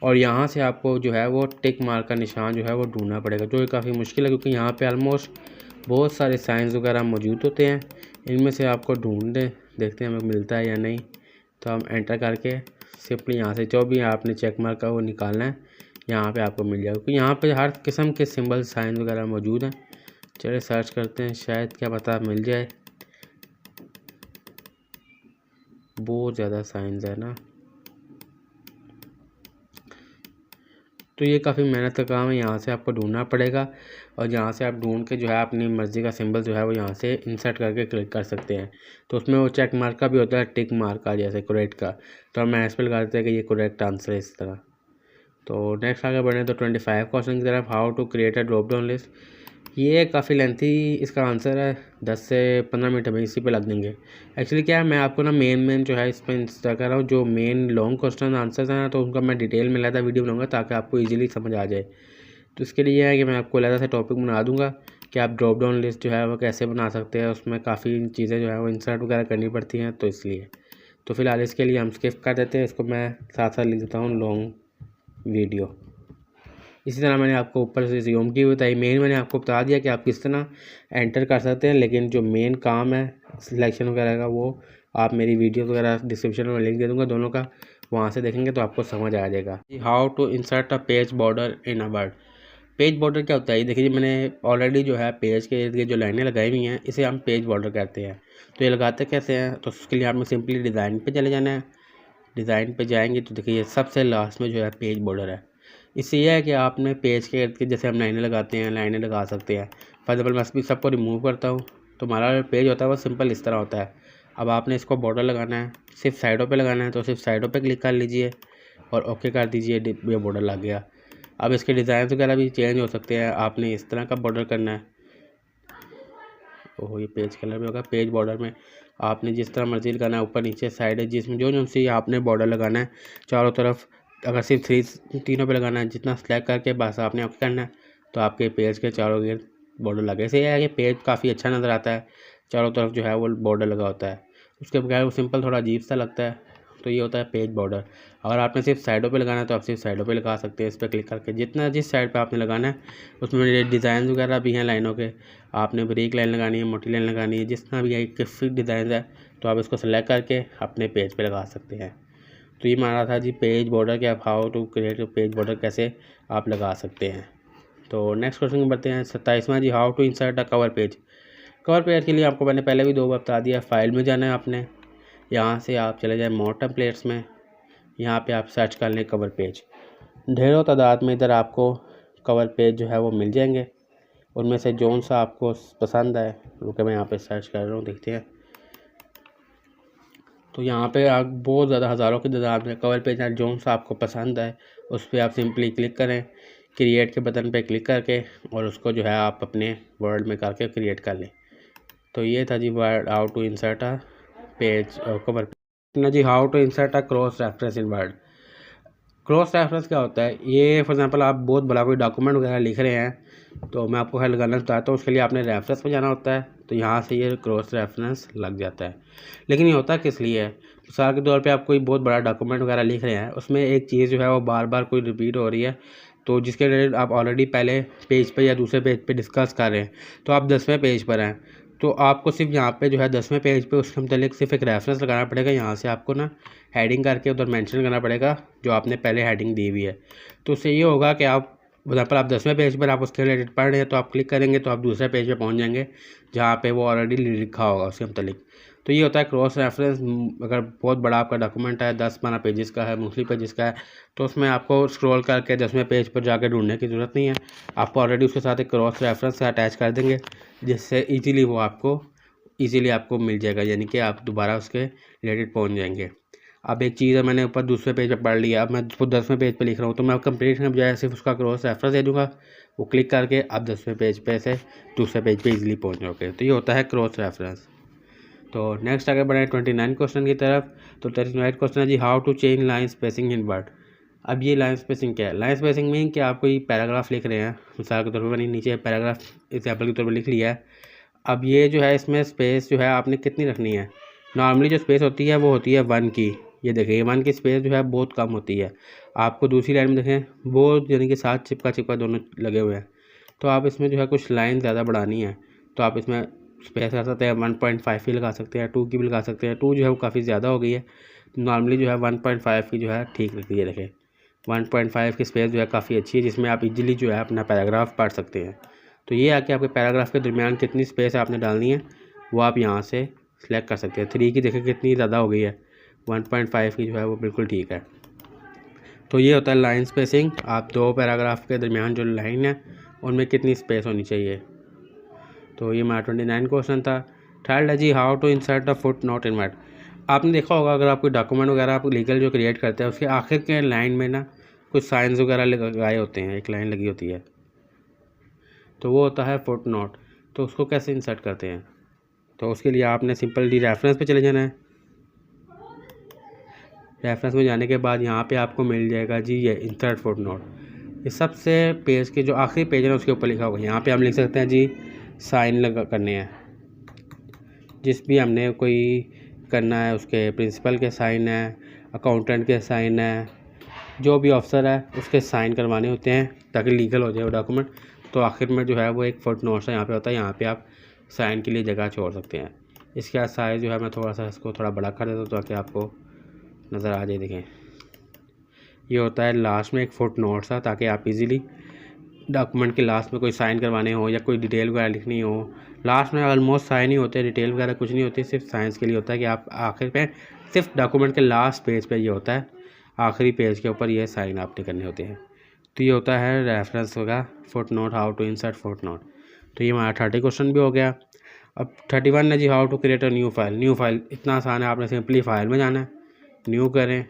और यहाँ से आपको जो है वो टिक मार्क का निशान जो है वो ढूंढना पड़ेगा, जो काफ़ी मुश्किल है क्योंकि यहाँ पे ऑलमोस्ट बहुत सारे साइंस वगैरह मौजूद होते हैं। इनमें से आपको ढूंढ देखते हैं हमें मिलता है या नहीं। तो हम एंटर करके सिंपली यहाँ से जो भी आपने चेक मार्क का वो निकालना है, यहाँ पे आपको मिल जाएगा, क्योंकि यहाँ पे हर किस्म के सिंबल साइंस वगैरह मौजूद हैं। चलिए सर्च करते हैं, शायद क्या पता मिल जाए। बहुत ज़्यादा साइंस है ना, तो ये काफ़ी मेहनत का काम है। यहाँ से आपको ढूंढना पड़ेगा, और यहाँ से आप ढूंढ के जो है अपनी मर्ज़ी का सिंबल जो है वो यहाँ से इंसर्ट करके क्लिक कर सकते हैं। तो उसमें वो चेक मार्क का भी होता है, टिक मार्क का, जैसे करेक्ट का। तो हम ऐसे पे लगाते हैं कि ये करेक्ट आंसर है इस तरह। तो नेक्स्ट आगे बढ़े तो 25 क्वेश्चन की तरफ। How to create a drop down list. ये काफ़ी लेंथी इसका आंसर है, 10 से 15 मिनट हमें इसी पे लग देंगे। एक्चुअली क्या है, मैं आपको ना मेन जो है इस पर इंस्टा कर रहा हूँ, जो मेन लॉन्ग क्वेश्चन आंसर है ना, तो उनका मैं डिटेल में लाता वीडियो बनाऊंगा ताकि आपको इजीली समझ आ जाए। तो इसके लिए यह है कि मैं आपको अलग से टॉपिक बना दूंगा कि आप ड्रॉप डाउन लिस्ट जो है वो कैसे बना सकते हैं। उसमें काफ़ी चीज़ें जो है वो इंसर्ट वगैरह करनी पड़ती हैं, तो इसलिए तो फिलहाल इसके लिए हम स्किप कर देते हैं, इसको मैं साथ साथ लिख देता हूँ लॉन्ग वीडियो। इसी तरह मैंने आपको ऊपर से रिज्यूम की बताई, मेन मैंने आपको बता दिया कि आप किस तरह एंटर कर सकते हैं, लेकिन जो मेन काम है सिलेक्शन वगैरह का वो आप मेरी वीडियो वगैरह डिस्क्रिप्शन में लिंक दे दूँगा दोनों का, वहाँ से देखेंगे तो आपको समझ आ जाएगा। How to insert a page border in a Word. Page border क्या होता है, ये देखिए मैंने ऑलरेडी जो है पेज के इर्द गिर्द जो लाइनें लगाई हुई हैं इसे हम पेज बॉर्डर कहते हैं। तो ये लगाते कैसे हैं, तो उसके लिए आपने सिंपली डिज़ाइन पे चले जाना है। डिज़ाइन पे जाएंगे तो देखिए सबसे लास्ट में जो है पेज बॉर्डर है। इससे यह है कि आपने पेज के इर्द गिर्द जैसे हम लाइनें लगाते हैं, लाइनें लगा सकते हैं। फॉर एग्जाम्पल मैं भी सबको रिमूव करता हूँ तो हमारा पेज होता है वो सिंपल इस तरह होता है। अब आपने इसको बॉर्डर लगाना है, सिर्फ साइडों पे लगाना है, तो सिर्फ साइडों पे क्लिक कर लीजिए और ओके कर दीजिए, ये बॉर्डर लग गया। अब इसके डिज़ाइन वगैरह भी चेंज हो सकते हैं, आपने इस तरह का बॉर्डर करना है। ओह ये पेज कलर में होगा, पेज बॉर्डर में आपने जिस तरह मर्जी लगाना है, ऊपर नीचे साइड है जिसमें जो सी आपने बॉर्डर लगाना है चारों तरफ। अगर सिर्फ तीनों पे लगाना है, जितना सेलेक्ट करके बस आपने ओके करना है, तो आपके पेज के चारों गिर्द बॉर्डर लगे। इससे यह है कि पेज काफ़ी अच्छा नज़र आता है, चारों तरफ जो है वो बॉर्डर लगा होता है। उसके बगैर वो सिंपल थोड़ा अजीब सा लगता है। तो ये होता है पेज बॉर्डर। अगर आपने सिर्फ साइडों पे लगाना है तो आप सिर्फ साइडों पे लगा सकते हैं, इस पर क्लिक करके जितना जिस साइड पे आपने लगाना है। उसमें डिज़ाइन वगैरह भी हैं लाइनों के, आपने बारीक लाइन लगानी है, मोटी लाइन लगानी है, जितना भी है किसी डिज़ाइन है तो आप इसको सेलेक्ट करके अपने पेज पे लगा सकते हैं। तो ये माना था जी पेज बॉर्डर के, आप how to create page border कैसे आप लगा सकते हैं। तो नेक्स्ट क्वेश्चन में बढ़ते हैं 27वां जी, how to insert a cover page. Cover page के लिए आपको मैंने पहले भी 2 बार बता दिया। फाइल में जाना है आपने, यहाँ से आप चले जाएँ मोर टेम्पलेट्स में, यहाँ पे आप सर्च कर लें कवर पेज। ढेरों तादाद में इधर आपको कवर पेज जो है वो मिल जाएंगे, उनमें से जौन सा आपको पसंद है रुके मैं यहाँ पे सर्च कर रहा हूँ, देखते हैं। तो यहाँ पे आप बहुत ज़्यादा हज़ारों की तादाद में कवर पेज है, जौन सा आपको पसंद है उस पर आप सिंपली क्लिक करें, क्रिएट के बटन पे क्लिक करके, और उसको जो है आप अपने वर्ड में करके क्रिएट कर लें। तो ये था जी Word how to insert a page cover page. जी how to insert a cross reference in Word. Cross reference क्या होता है, ये फॉर एग्जांपल आप बहुत बड़ा कोई डॉक्यूमेंट वगैरह लिख रहे हैं तो मैं आपको हेल्प करना चाहता हूँ, उसके लिए आपने रेफरेंस में जाना होता है, तो यहाँ से ये क्रॉस रेफरेंस लग जाता है। लेकिन ये होता किस लिए है, मिसाल के तौर पे आप कोई बहुत बड़ा डॉक्यूमेंट वगैरह लिख रहे हैं, उसमें एक चीज़ जो है वो बार बार कोई रिपीट हो रही है, तो जिसके रिलेटेड आप ऑलरेडी पहले पेज पे या दूसरे पेज पे डिस्कस कर रहे हैं, तो आप 10वें पेज पर हैं, तो आपको सिर्फ यहाँ पे जो है 10वें पेज पे उसके मतलब सिर्फ एक रेफरेंस लगाना पड़ेगा। यहाँ से आपको ना हेडिंग करके उधर मेंशन करना पड़ेगा जो आपने पहले हेडिंग दी हुई है। तो उससे ये होगा कि आप पर आप 10वें पेज पर आप उसके रिलेटेड पढ़ रहे हैं, तो आप क्लिक करेंगे तो आप दूसरे पेज पे पहुंच जाएंगे जहाँ पे वो ऑलरेडी लिखा होगा उसके मतलब। तो ये होता है क्रॉस रेफरेंस। अगर बहुत बड़ा आपका डॉक्यूमेंट है, 10-12 पेजेस का है, मोस्टली पेजेस का है, तो उसमें आपको स्क्रॉल करके 10वें पेज पर जाकर ढूंढने की ज़रूरत नहीं है। आपको ऑलरेडी उसके साथ एक क्रॉस रेफरेंस अटैच कर देंगे, जिससे ईज़िली आपको मिल जाएगा, यानी कि आप दोबारा उसके रिलेटेड पहुँच जाएंगे। अब एक चीज़ है, मैंने ऊपर दूसरे पेज पर पढ़ लिया, अब मैं उसको 10वें पेज पर लिख रहा हूँ, तो मैं कंप्लीट करने बजाय सिर्फ उसका क्रॉस रेफरेंस दे दूँगा, वो क्लिक करके आप 10वें पेज पे से दूसरे पेज पे इजीली पहुँच जाओगे। तो ये होता है क्रॉस रेफरेंस। तो नेक्स्ट आगे बढ़े 29 क्वेश्चन की तरफ। तो 29 क्वेश्चन है जी, how to change line spacing in Word. अब ये लाइन स्पेसिंग क्या है? लाइन स्पेसिंग मीन कि आप कोई पैराग्राफ लिख रहे हैं, मिसाल के तौर पर मैंने नीचे पैराग्राफ एग्जाम्पल के तौर पर लिख लिया है। अब ये जो है इसमें स्पेस जो है आपने कितनी रखनी है? नॉर्मली जो स्पेस होती है वो होती है 1 की। ये देखिए 1 की स्पेस जो है बहुत कम होती है। आपको दूसरी लाइन में देखें वो यानी कि साथ चिपका दोनों लगे हुए हैं। तो आप इसमें जो है कुछ लाइन ज़्यादा बढ़ानी है, तो आप इसमें स्पेस कर सकते हैं, 1.5 की लगा सकते हैं, 2 की भी लगा सकते हैं। 2 जो है वो काफ़ी ज़्यादा हो गई है, नॉर्मली जो है 1.5 की जो है ठीक लगती है। देखें 1.5 की स्पेस जो है काफ़ी अच्छी है, जिसमें आप इजीली जो है अपना पैराग्राफ पढ़ सकते हैं। तो ये है कि आपके पैराग्राफ के दरमियान कितनी स्पेस आपने डालनी है वो आप यहाँ से सिलेक्ट कर सकते हैं। 3 की देखें कितनी ज़्यादा हो गई है, 1.5 की जो है वो बिल्कुल ठीक है। तो ये होता है लाइन स्पेसिंग। आप दो पैराग्राफ के दरमियान जो लाइन है उनमें कितनी स्पेस होनी चाहिए। तो ये हमारा 29 क्वेश्चन था। थर्ड है जी, how to insert the footnote in Word. आपने देखा होगा अगर आप कोई डॉक्यूमेंट वगैरह आप लीगल जो क्रिएट करते हैं उसके आखिर के लाइन में ना कुछ साइंस वगैरह लगाए होते हैं, एक लाइन लगी होती है, तो वो होता है फुट नोट। तो उसको कैसे इंसर्ट करते हैं? तो उसके लिए आपने सिंपल डी रेफरेंस पे चले जाना है। रेफरेंस में जाने के बाद यहाँ पे आपको मिल जाएगा जी ये इंसर्ट फुट नोट। ये सबसे पेज के जो आखिरी पेज है ना उसके ऊपर लिखा होगा। यहाँ पे हम लिख सकते हैं जी साइन लगा करने हैं, जिस भी हमने कोई करना है उसके प्रिंसिपल के साइन है, अकाउंटेंट के साइन है, जो भी ऑफिसर है उसके साइन करवाने होते हैं ताकि लीगल हो जाए वो डॉक्यूमेंट। तो आखिर में जो है वो एक फुट नोट यहाँ पे होता है, यहाँ पे आप साइन के लिए जगह छोड़ सकते हैं। इसके बाद साइज़ जो है मैं थोड़ा सा इसको थोड़ा बड़ा कर देता हूँ ताकि आपको नज़र आ जाए। देखें ये होता है लास्ट में एक फुट नोट सा, ताकि आप इजीली डॉक्यूमेंट के लास्ट में कोई साइन करवाने हो या कोई डिटेल वगैरह लिखनी हो, लास्ट में ऑलमोस्ट साइन ही होते हैं, डिटेल वगैरह कुछ नहीं होती, सिर्फ साइंस के लिए होता है कि आप आखिर पे सिर्फ डॉक्यूमेंट के लास्ट पेज पे ये होता है, आखिरी पेज के ऊपर ये साइन आपने करने होते हैं। तो ये होता है रेफरेंस होगा foot note, how to insert foot note. तो ये हमारा 30 क्वेश्चन भी हो गया। अब 31 है जी, how to create a new file. New file इतना आसान है, आपने सिंपली फाइल में जाना है, न्यू करें,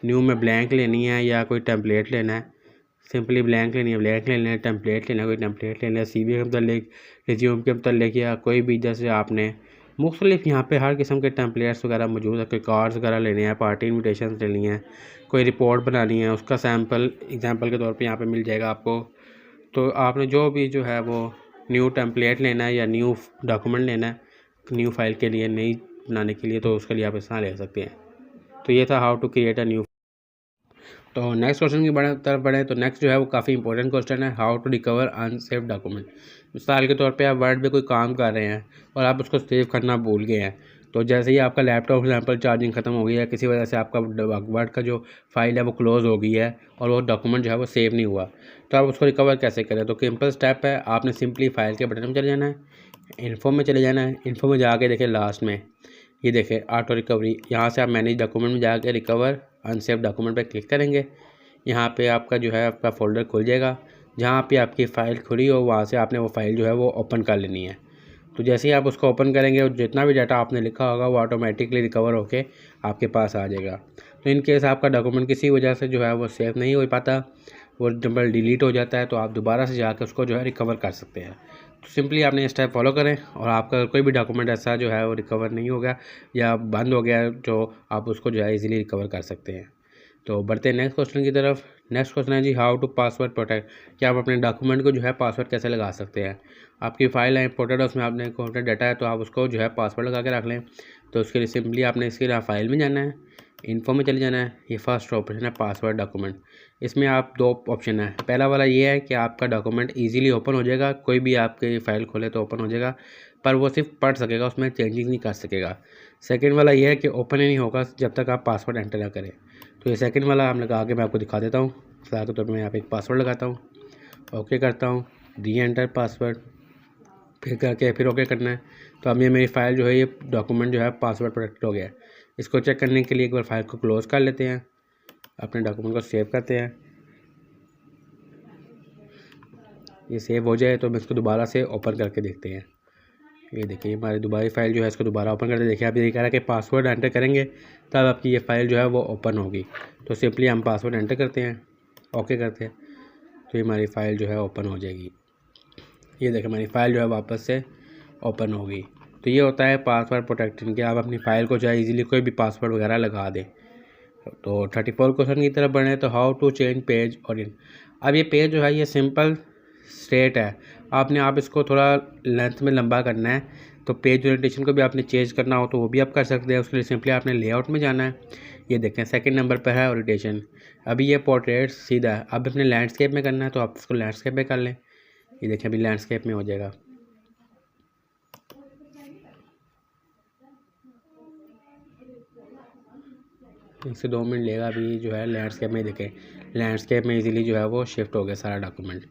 न्यू में ब्लैंक लेनी है या कोई टेम्पलेट लेना है, सिंपली ब्लैंक लेनी है, ब्लैंक लेना है, टेम्पलेट लेना है, कोई टेम्पलेट लेना है, CV के मतलब रिज्यूम के मतलब या कोई भी, जैसे आपने मुख्तलिफ यहाँ पे हर किस्म के टेम्पलेट्स वगैरह मौजूद है। कोई कार्ड्स वगैरह लेने हैं, पार्टी इन्विटेशन लेनी है, कोई रिपोर्ट बनानी है, उसका सैम्पल एग्जांपल के तौर पे यहाँ पे मिल जाएगा आपको। तो आपने जो भी जो है वो न्यू टेम्पलेट लेना है या न्यू डॉक्यूमेंट लेना है न्यू फाइल के लिए, नई बनाने के लिए, तो उसके लिए आप इस तरह ले सकते हैं। तो ये था how to create a new. तो नेक्स्ट क्वेश्चन की तरफ बढ़े। तो नेक्स्ट जो है वो काफ़ी इंपॉर्टेंट क्वेश्चन है, how to recover unsaved document. मिसाल के तौर पे आप वर्ड पे कोई काम कर रहे हैं और आप उसको सेव करना भूल गए हैं। तो जैसे ही आपका लैपटॉप एग्जाम्पल चार्जिंग ख़त्म हो गई है, किसी वजह से आपका वर्ड का जो फाइल है वो क्लोज़ हो गई है और वो डॉक्यूमेंट जो है वो सेव नहीं हुआ, तो आप उसको रिकवर कैसे करें? तो सिंपल स्टेप है, आपने सिंपली फाइल के बटन में चले जाना है, इन्फो में चले जाना है। इन्फो में जाके देखें लास्ट में ये देखें ऑटो रिकवरी, यहाँ से आप मैनेज डॉक्यूमेंट में जाके रिकवर अनसेव डॉक्यूमेंट पे क्लिक करेंगे। यहाँ पे आपका जो है आपका फ़ोल्डर खुल जाएगा, जहाँ पे आपकी फ़ाइल खुली हो वहाँ से आपने वो फ़ाइल जो है वो ओपन कर लेनी है। तो जैसे ही आप उसको ओपन करेंगे जितना भी डाटा आपने लिखा होगा वो ऑटोमेटिकली रिकवर होके आपके पास आ जाएगा। तो इन केस आपका डॉक्यूमेंट किसी वजह से जो है वो सेव नहीं हो पाता, वो नंबर डिलीट हो जाता है, तो आप दोबारा से जाकर उसको जो है रिकवर कर सकते हैं। तो सिंपली आपने स्टेप फॉलो करें और आपका कोई भी डॉक्यूमेंट ऐसा जो है वो रिकवर नहीं हो गया या बंद हो गया, जो आप उसको जो है इजीली रिकवर कर सकते हैं। तो बढ़ते हैं नेक्स्ट क्वेश्चन की तरफ। नेक्स्ट क्वेश्चन है जी, हाउ टू पासवर्ड प्रोटेक्ट। कि आप अपने डॉक्यूमेंट को जो है पासवर्ड कैसे लगा सकते हैं। आपकी फ़ाइल है इंपोर्टेड है, उसमें आपने इंपोर्टेड डाटा है, तो आप उसको जो है पासवर्ड लगा के रख लें। तो उसके लिए सिंपली आपने इसके लिए फाइल में जाना है, इन्फो में चले जाना है। ये फर्स्ट ऑप्शन है पासवर्ड डॉक्यूमेंट। इसमें आप दो ऑप्शन है। पहला वाला ये है कि आपका डॉक्यूमेंट इजीली ओपन हो जाएगा, कोई भी आपके फाइल खोले तो ओपन हो जाएगा, पर वो सिर्फ पढ़ सकेगा, उसमें चेंजिंग नहीं कर सकेगा। सेकंड वाला ये है कि ओपन ही नहीं होगा जब तक आप पासवर्ड एंटर ना करें। तो ये सेकंड वाला हम लगा के मैं आपको दिखा देता हूँ। फिलहाल के तौर पर मैं यहाँ पे एक पासवर्ड लगाता हूँ, ओके करता हूँ, री एंटर पासवर्ड, फिर करके फिर ओके करना है। तो अब ये मेरी फ़ाइल जो है, ये डॉक्यूमेंट जो है पासवर्ड प्रोटेक्ट हो गया है। इसको चेक करने के लिए एक बार फाइल को क्लोज़ कर लेते हैं, अपने डॉक्यूमेंट को सेव करते हैं। ये सेव हो जाए तो हम इसको दोबारा से ओपन करके देखते हैं। ये देखिए हमारी दोबारा फाइल जो है, इसको दोबारा ओपन करके देखिए। आप ये कह रहा है कि पासवर्ड एंटर करेंगे तब आपकी ये फ़ाइल जो है वो ओपन होगी। तो सिंपली हम पासवर्ड एंटर करते हैं, ओके करते हैं, तो ये हमारी फ़ाइल जो है ओपन हो जाएगी। ये देखिए हमारी फ़ाइल जो है वापस से ओपन होगी। तो ये होता है पासवर्ड प्रोटेक्शन कि आप अपनी फ़ाइल को चाहे इजीली कोई भी पासवर्ड वगैरह लगा दें। तो 34 क्वेश्चन की तरफ बढ़े तो how to change page orient. अब ये पेज जो है ये सिंपल स्ट्रेट है, आपने आप इसको थोड़ा लेंथ में लंबा करना है। तो पेज ओरिएंटेशन को भी आपने चेंज करना हो तो वो भी आप कर सकते हैं। उसके लिए सिंपली आपने लेआउट में जाना है। ये देखें सेकंड नंबर पर है ओरिएंटेशन। अभी ये पोर्ट्रेट सीधा है, अब अपने लैंडस्केप में करना है तो आप इसको लैंडस्केप में कर लें। ये देखें अभी लैंडस्केप में हो जाएगा। इससे 2 मिनट लेगा। अभी जो है लैंडस्केप में देखें, लैंडस्केप में इजीली जो है वो शिफ्ट हो गया सारा डॉक्यूमेंट।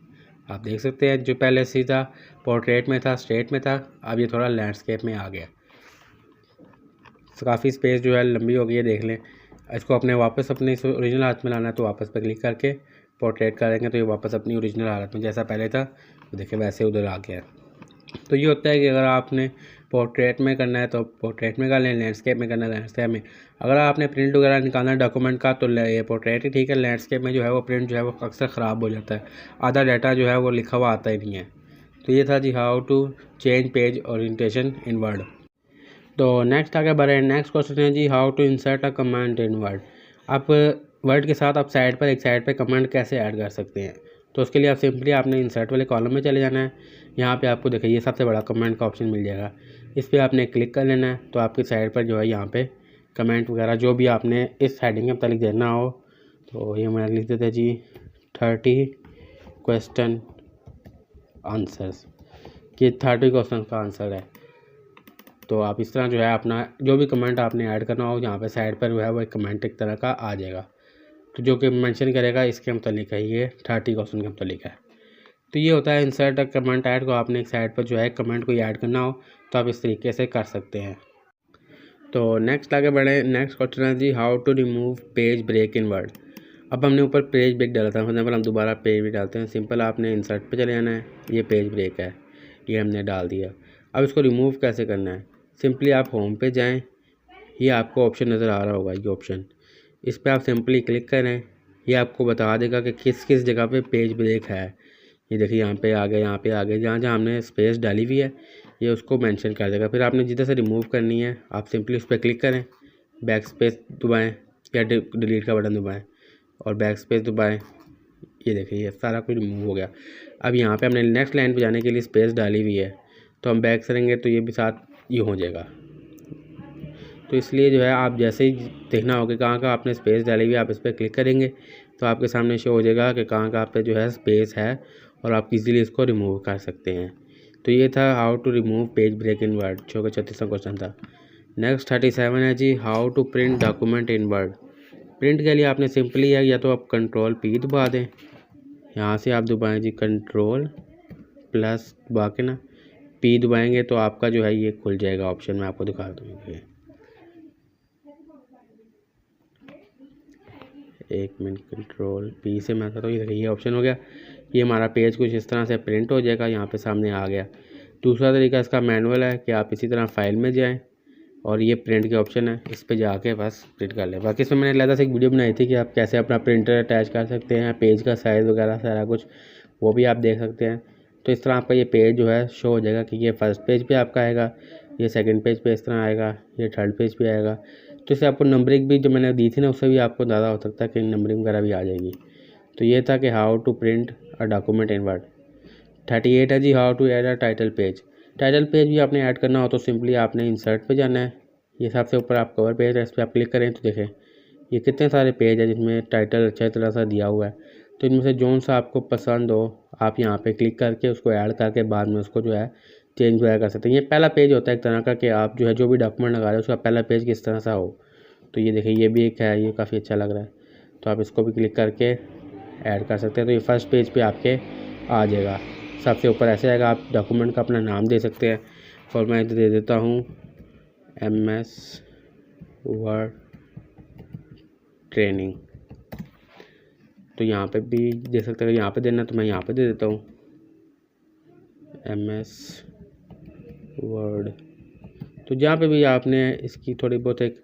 आप देख सकते हैं जो पहले सीधा पोर्ट्रेट में था, स्ट्रेट में था, अब ये थोड़ा लैंडस्केप में आ गया। काफ़ी स्पेस जो है लंबी हो गई है, देख लें। इसको अपने वापस अपने ओरिजिनल हालत में लाना है तो वापस पर क्लिक करके पोर्ट्रेट करेंगे तो ये वापस अपनी ओरिजिनल हालत में जैसा पहले था तो देखिए वैसे उधर आ गया। तो ये होता है कि अगर आपने पोर्ट्रेट में करना है तो पोर्ट्रेट में कर लें, लैंडस्केप में करना है लैंडस्केप में। अगर आपने प्रिंट वगैरह निकालना है डॉक्यूमेंट का तो ये पोर्ट्रेट ही ठीक है। लैंडस्केप में जो है वो प्रिंट जो है वो अक्सर ख़राब हो जाता है, आधा डाटा जो है वो लिखा हुआ आता ही नहीं है। तो ये था जी how to change page orientation in Word. तो नेक्स्ट आगे बढ़े। नेक्स्ट क्वेश्चन है जी how to insert a command in Word. आप वर्ड के साथ आप साइड पर एक साइड पर कमांड कैसे ऐड कर सकते हैं। तो उसके लिए आप सिंपली आपने इंसर्ट वाले कॉलम में चले जाना है। यहाँ पे आपको देखिए ये सबसे बड़ा कमेंट का ऑप्शन मिल जाएगा, इस पर आपने क्लिक कर लेना है। तो आपकी साइड पर जो है यहाँ पे कमेंट वगैरह जो भी आपने इस हेडिंग के मतलब देना हो तो ये मैं लिख देते जी 30 क्वेश्चन आंसर्स, कि 30 क्वेश्चन का आंसर है। तो आप इस तरह जो है अपना जो भी कमेंट आपने ऐड करना हो यहाँ पे साइड पर जो है वो एक कमेंट एक तरह का आ जाएगा। तो जो कि मेंशन करेगा इसके मतलब है, ये 30 क्वेश्चन के मतलब है। तो ये होता है इंसर्ट अ कमेंट ऐड को आपने एक साइड पर जो है कमेंट को ऐड करना हो तो आप इस तरीके से कर सकते हैं। तो नेक्स्ट आगे बढ़े। नेक्स्ट क्वेश्चन है जी how to remove page break in Word. अब हमने ऊपर पेज ब्रेक डाला था, मतलब हम दोबारा पेज ब्रेक डालते हैं। सिंपल आपने इंसर्ट पे चले जाना है, ये पेज ब्रेक है, ये हमने डाल दिया। अब इसको रिमूव कैसे करना है, सिंपली आप होम पे जाएँ, ये आपको ऑप्शन नज़र आ रहा होगा, ये ऑप्शन, इस पर आप सिंपली क्लिक करें। ये आपको बता देगा कि किस किस जगह पे पेज ब्रेक है। ये देखिए यहाँ पे आ गया, यहाँ पे आ गया, जहाँ जहाँ हमने स्पेस डाली हुई है ये उसको मेंशन कर देगा। फिर आपने जिधर से रिमूव करनी है आप सिंपली उस पर क्लिक करें, बैक स्पेस दबाएँ या डिलीट का बटन दबाएँ और बैक स्पेस दबाएँ। ये देखिए ये सारा कुछ रिमूव हो गया। अब यहाँ पे हमने नेक्स्ट लाइन पे जाने के लिए स्पेस डाली हुई है तो हम बैक करेंगे तो ये भी साथ ये हो जाएगा। तो इसलिए जो है आप जैसे ही देखना होगा कहाँ का आपने स्पेस डाली हुई है आप इस पर क्लिक करेंगे तो आपके सामने शो हो जाएगा कि कहाँ का आप पे जो है स्पेस है और आप इजीली इसको रिमूव कर सकते हैं। तो ये था how to remove page break in Word, जो कि 36वां क्वेश्चन था। नेक्स्ट 37 है जी how to print document in Word. Print के लिए आपने सिंपली है या तो आप Ctrl+P दबा दें, यहाँ से आप दबाएँ जी Ctrl+ दबा के ना P दबाएँगे तो आपका जो है ये खुल जाएगा ऑप्शन। मैं आपको दिखा दूँगी, एक मिनट, Ctrl+P से मैं करता हूँ। ये ऑप्शन हो गया, ये हमारा पेज कुछ इस तरह से प्रिंट हो जाएगा, यहाँ पे सामने आ गया। दूसरा तरीका इसका मैनुअल है कि आप इसी तरह फाइल में जाएं और ये प्रिंट के ऑप्शन है, इस पे जाके बस प्रिंट कर लें। बाकी इसमें मैंने अलग से एक वीडियो बनाई थी कि आप कैसे अपना प्रिंटर अटैच कर सकते हैं, पेज का साइज़ वगैरह सारा कुछ, वो भी आप देख सकते हैं। तो इस तरह आपका ये पेज जो है शो हो जाएगा कि ये फर्स्ट पेज पे आपका आएगा, ये सेकंड पेज पे इस तरह आएगा, ये थर्ड पेज पे आएगा। तो इससे आपको नंबरिंग भी जो मैंने दी थी ना उससे भी आपको ज़्यादा हो सकता है कि नंबरिंग वगैरह भी आ जाएगी। तो ये था कि how to print a document in Word. 38 है जी how to add a title page. Title page भी आपने ऐड करना हो तो सिंपली आपने इंसर्ट पे जाना है, ये सबसे ऊपर आप कवर पेज है, इस पर आप क्लिक करें तो देखें ये कितने सारे पेज है जिसमें टाइटल अच्छी तरह से दिया हुआ है। तो इनमें से जौन सा आपको पसंद हो आप यहाँ पे क्लिक करके उसको ऐड करके बाद में उसको जो है चेंज वगैरह कर सकते हैं। ये पहला पेज होता है एक तरह का कि आप जो है जो भी डॉक्यूमेंट लगा रहे हो उसका पहला पेज किस तरह सा हो। तो ये देखिए ये भी एक है, ये काफ़ी अच्छा लग रहा है। तो आप इसको भी क्लिक करके ऐड कर सकते हैं। तो ये फर्स्ट पेज पे आपके आ जाएगा, सबसे ऊपर ऐसे आएगा। आप डॉक्यूमेंट का अपना नाम दे सकते हैं और मैं दे देता हूँ MS वर्ड ट्रेनिंग। तो यहाँ पे भी दे सकते हैं, यहाँ पे देना तो मैं यहाँ पे दे देता हूँ MS वर्ड। तो जहाँ पे भी आपने इसकी थोड़ी बहुत एक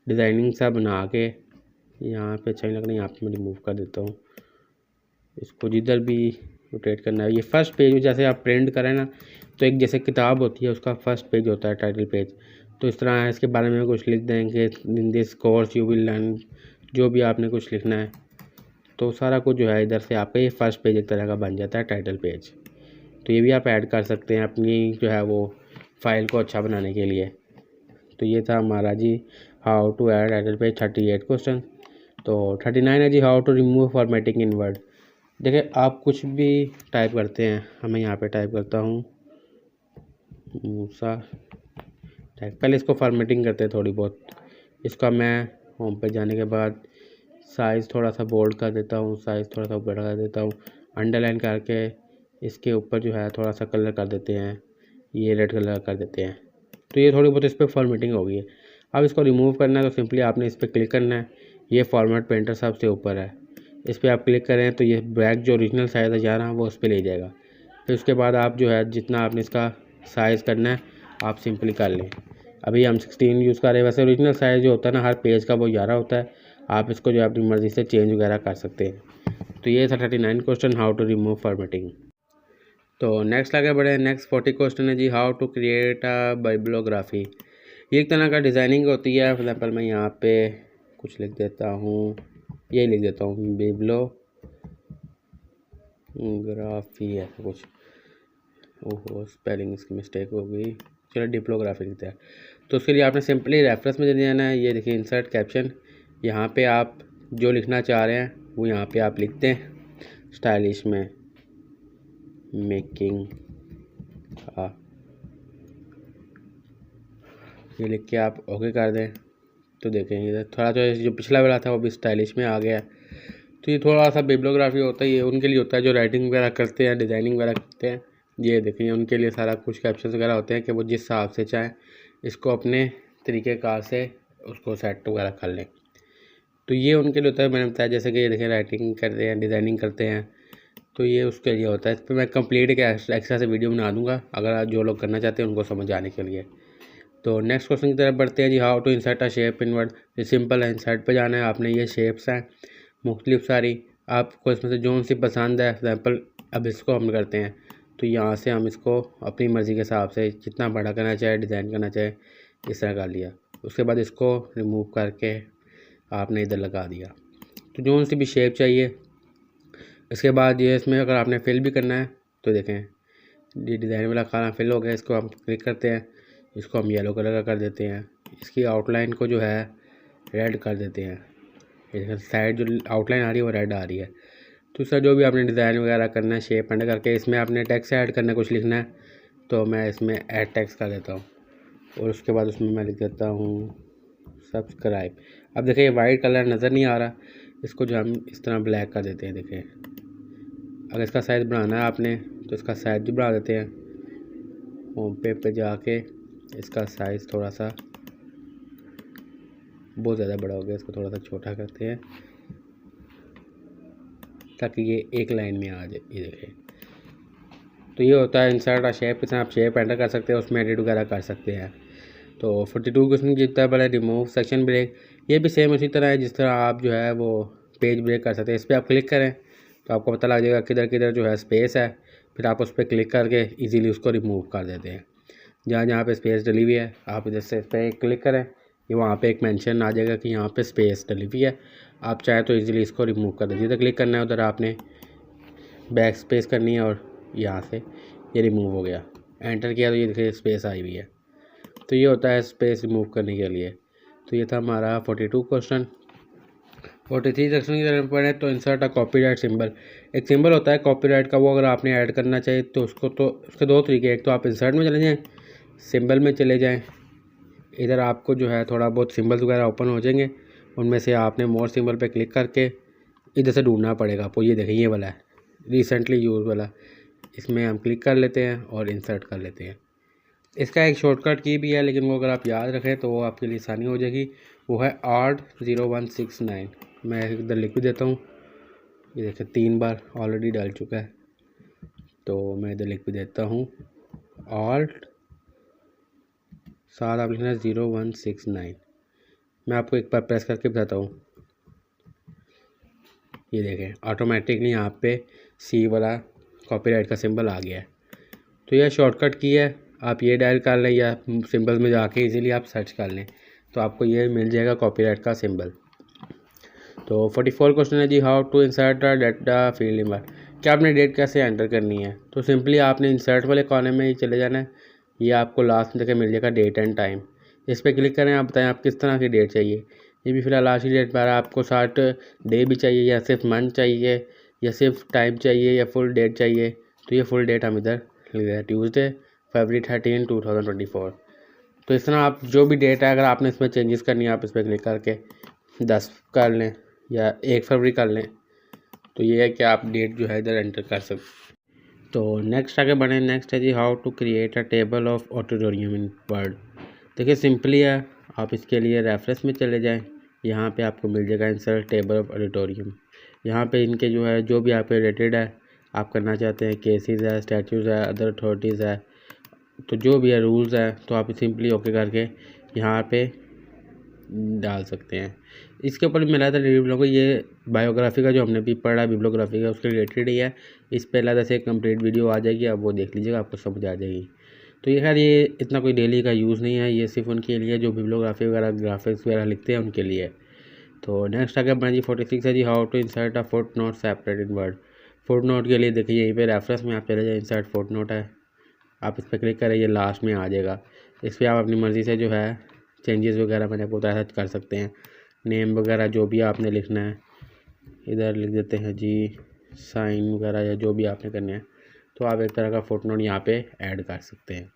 डिज़ाइनिंग सा बना के यहाँ पे अच्छा नहीं लग रहा, यहाँ पे मैं रिमूव कर देता हूँ। इसको जिधर भी रोटेट करना है। ये फर्स्ट पेज जैसे आप प्रिंट करें ना तो एक जैसे किताब होती है उसका फर्स्ट पेज होता है टाइटल पेज। तो इस तरह इसके बारे में कुछ लिख देंगे, in this course you will learn, जो भी आपने कुछ लिखना है तो सारा कुछ जो है इधर से आपका ये फर्स्ट पेज एक तरह का बन जाता है टाइटल पेज। तो ये भी आप ऐड कर सकते हैं अपनी जो है वो फाइल को अच्छा बनाने के लिए। तो ये था हमारा जी how to add title page 38 question. तो 39 है जी how to remove formatting in Word. देखिए आप कुछ भी टाइप करते हैं, हमें यहाँ पे टाइप करता हूँ मूसा टाइप। पहले इसको फॉर्मेटिंग करते हैं थोड़ी बहुत। इसका मैं होम पे जाने के बाद साइज़ थोड़ा सा बोल्ड कर देता हूँ, साइज़ थोड़ा सा बड़ा कर देता हूँ, अंडरलाइन करके इसके ऊपर जो है थोड़ा सा कलर कर देते हैं, ये रेड कलर कर देते हैं। तो ये थोड़ी बहुत इस पर फॉर्मेटिंग हो गई है। अब इसको रिमूव करना है तो सिंपली आपने इस पर क्लिक करना है। ये फॉर्मेट पेंटर सबसे ऊपर है, इस पर आप क्लिक करें तो ये बैक जो ओरिजिनल साइज़ है जा रहा है वो उस पर ले जाएगा। फिर उसके बाद आप जो है जितना आपने इसका साइज़ करना है आप सिंपली कर लें। अभी हम 16 यूज़ कर रहे हैं, वैसे ओरिजिनल साइज़ जो होता है ना हर पेज का वो 11 होता है। आप इसको जो अपनी मर्ज़ी से चेंज वगैरह कर सकते हैं। तो ये था 39 question how to remove formatting. तो नेक्स्ट आगे बढ़े, नेक्स्ट 40 क्वेश्चन है जी how to create a bibliography. ये एक तरह का डिज़ाइनिंग होती है। फॉर एग्जाम्पल मैं यहाँ पे कुछ लिख देता हूँ, ये लिख देता हूँ बिब्लोग्राफी ऐसा कुछ। ओहो स्पेलिंग इसकी मिस्टेक हो गई, चलो डिप्लोग्राफी लिखते हैं। तो उसके लिए आपने सिंपली रेफरेंस में दे देना है। ये देखिए इंसर्ट कैप्शन, यहाँ पे आप जो लिखना चाह रहे हैं वो यहाँ पे आप लिखते हैं स्टाइलिश में मेकिंग ये लिख के आप ओके कर दें। तो देखें ये थोड़ा जो पिछला वाला था वो भी स्टाइलिश में आ गया। तो ये थोड़ा सा बिब्लोग्राफी होता है, ये उनके लिए होता है जो राइटिंग वगैरह करते हैं, डिज़ाइनिंग वगैरह करते हैं। ये देखिए उनके लिए सारा कुछ कैप्शन वगैरह होते हैं कि वो जिस हिसाब से चाहें इसको अपने तरीक़ेकार से उसको सेट वगैरह कर लें। तो ये उनके लिए होता है। मैंने बताया जैसे कि ये देखिए राइटिंग करते हैं, डिज़ाइनिंग करते हैं, तो ये उसके लिए होता है। इस पर मैं कंप्लीट एक एक्स्ट्रा से वीडियो बना दूँगा अगर जो लोग करना चाहते हैं उनको समझ आने के लिए। तो नेक्स्ट क्वेश्चन की तरफ बढ़ते हैं जी how to insert a shape in Word. ये सिंपल है, इंसर्ट पे जाना है आपने। ये शेप्स हैं मुख्तलिफ सारी, आपको इसमें से जो सी पसंद है एग्जाम्पल अब इसको हम करते हैं। तो यहाँ से हम इसको अपनी मर्ज़ी के हिसाब से जितना बड़ा करना चाहे, डिज़ाइन करना चाहे, इस तरह कर लिया। उसके बाद इसको रिमूव करके आपने इधर लगा दिया। तो जो सी भी शेप चाहिए। इसके बाद ये इसमें अगर आपने फिल भी करना है तो देखें ये डिज़ाइन वाला खाना फिल हो गया। इसको हम क्लिक करते हैं, इसको हम येलो कलर का कर देते हैं। इसकी आउटलाइन को जो है रेड कर देते हैं। साइड जो आउटलाइन आ रही है वो रेड आ रही है। तो सर जो भी आपने डिज़ाइन वगैरह करना है शेप एंड करके इसमें आपने टेक्स्ट ऐड करना है, कुछ लिखना है तो मैं इसमें ऐड टेक्स्ट कर देता हूँ। और उसके बाद उसमें मैं लिख देता हूँ सब्सक्राइब। अब देखिए वाइट कलर नज़र नहीं आ रहा, इसको जो हम इस तरह ब्लैक कर देते हैं। देखिए अगर इसका साइज़ बढ़ाना है आपने तो इसका साइज़ भी बढ़ा देते हैं। होम पेज पे जाके इसका साइज़ थोड़ा सा बहुत ज़्यादा बड़ा हो गया, इसको थोड़ा सा छोटा करते हैं ताकि ये एक लाइन में आ जाए। ये देखें तो ये होता है इंसर्ट अ शेप। इसमें आप शेप एंटर कर सकते हैं, उसमें एडिट वगैरह कर सकते हैं। तो 42 क्वेश्चन जितना है बड़ा रिमूव सेक्शन ब्रेक। ये भी सेम उसी तरह है जिस तरह आप जो है वो पेज ब्रेक कर सकते हैं। इस पर आप क्लिक करें तो आपको पता लग जाएगा किधर किधर जो है स्पेस है। फिर आप उस पर क्लिक करके इजीली उसको रिमूव कर देते हैं। जहाँ जहाँ पे स्पेस डली हुई है आप इधर से इस पर क्लिक करें, ये वहाँ पे एक मेंशन आ जाएगा कि यहाँ पे स्पेस डली हुई है। आप चाहे तो इजीली इसको रिमूव कर दें। जिधर क्लिक करना है उधर आपने बैक स्पेस करनी है और यहाँ से ये रिमूव हो गया। एंटर किया तो ये देखिए स्पेस आई हुई है। तो ये होता है स्पेस रिमूव करने के लिए। तो ये था हमारा 42 क्वेश्चन। 43 सेक्शन की तरफ पढ़े तो इंसर्ट अ कॉपीराइट सिंबल। एक सिंबल होता है कॉपीराइट का, वो अगर आपने ऐड करना चाहिए तो उसके दो तरीके। एक तो आप इंसर्ट में चले जाएं, सिंबल में चले जाएं, इधर आपको जो है थोड़ा बहुत सिंबल्स वगैरह ओपन हो जाएंगे, उनमें से आपने मोर सिंबल पे क्लिक करके इधर से ढूंढना पड़ेगा आपको। ये देखिए ये वाला है रिसेंटली यूज़ वाला, इसमें हम क्लिक कर लेते हैं और इंसर्ट कर लेते हैं। इसका एक शॉर्टकट की भी है, लेकिन वो अगर आप याद रखें तो वो आपके लिए आसानी हो जाएगी। वो है ALT0169। मैं इधर लिख भी देता हूँ, ये देखिए 3 बार ऑलरेडी डाल चुका है, तो मैं इधर लिख भी देता हूँ ALT साथ आप लिखना 0169। मैं आपको एक बार प्रेस करके बताता हूँ, ये देखें ऑटोमेटिकली यहाँ पे सी वाला कॉपीराइट का सिंबल आ गया है। तो यह शॉर्टकट की है, आप ये डायल कर लें या सिंबल्स में जाके इजीली आप सर्च कर लें तो आपको ये मिल जाएगा कॉपीराइट का सिंबल। तो 44 क्वेश्चन है जी, how to insert the data field in Word. क्या आपने डेट कैसे एंटर करनी है? तो सिंपली आपने इंसर्ट वाले कॉलम में ही चले जाना है, ये आपको लास्ट में जगह मिल जाएगा डेट एंड टाइम। इस पर क्लिक करें, आप बताएं आप किस तरह की डेट चाहिए। ये भी फिलहाल आज की डेट पर आपको 60 डे भी चाहिए या सिर्फ मंथ चाहिए या सिर्फ टाइम चाहिए या फुल डेट चाहिए। तो ये फुल डेट हम इधर लिख दें ट्यूसडे February 13, 2024। तो इस तरह आप जो भी डेट है अगर आपने इसमें चेंजेस करनी है आप इस पर क्लिक करके 10 कर लें या 1 फरवरी कर लें, तो ये है कि आप डेट जो है इधर एंटर कर सकते। तो नेक्स्ट आगे बढ़ें, नेक्स्ट है जी how to create a table of auditorium in Word. देखिए सिंपली है, आप इसके लिए रेफरेंस में चले जाएं, यहाँ पे आपको मिल जाएगा इंसर्ट टेबल ऑफ ऑडिटोरियम। यहाँ पे इनके जो है जो भी आपके रिलेटेड है आप करना चाहते हैं, केसेस है, स्टैट्यूज है, अदर अथॉरिटीज़ है, तो जो भी है रूल्स है तो आप सिंपली ओके करके यहाँ पे डाल सकते हैं। इसके ऊपर मिला था बिब्लियोग्राफी को, ये बायोग्राफी का जो हमने भी पढ़ा बिब्लियोग्राफी का उसके रिलेटेड ही है। इस पर अलग से कंप्लीट वीडियो आ जाएगी, आप वो देख लीजिएगा, आपको समझ आ जाएगी। तो ये खैर ये इतना कोई डेली का यूज़ नहीं है, ये सिर्फ उनके लिए जो बिब्लियोग्राफी वगैरह ग्राफिक्स वगैरह लिखते हैं उनके लिए। तो नेक्स्ट आगे अपना जी 46 है जी, how to insert a footnote separate in Word. Footnote के लिए देखिए यहीं पे रेफरेंस में आप चले जाए, इंसर्ट फुट नोट है, आप इस पर क्लिक करें, ये लास्ट में आ जाएगा। इस पर आप अपनी मर्ज़ी से जो है चेंजेस वगैरह मैंने आपको बताया कर सकते हैं, नेम वगैरह जो भी आपने लिखना है इधर लिख देते हैं जी, साइन वगैरह या जो भी आपने करना है, तो आप एक तरह का फुटनोट यहाँ पे ऐड कर सकते हैं।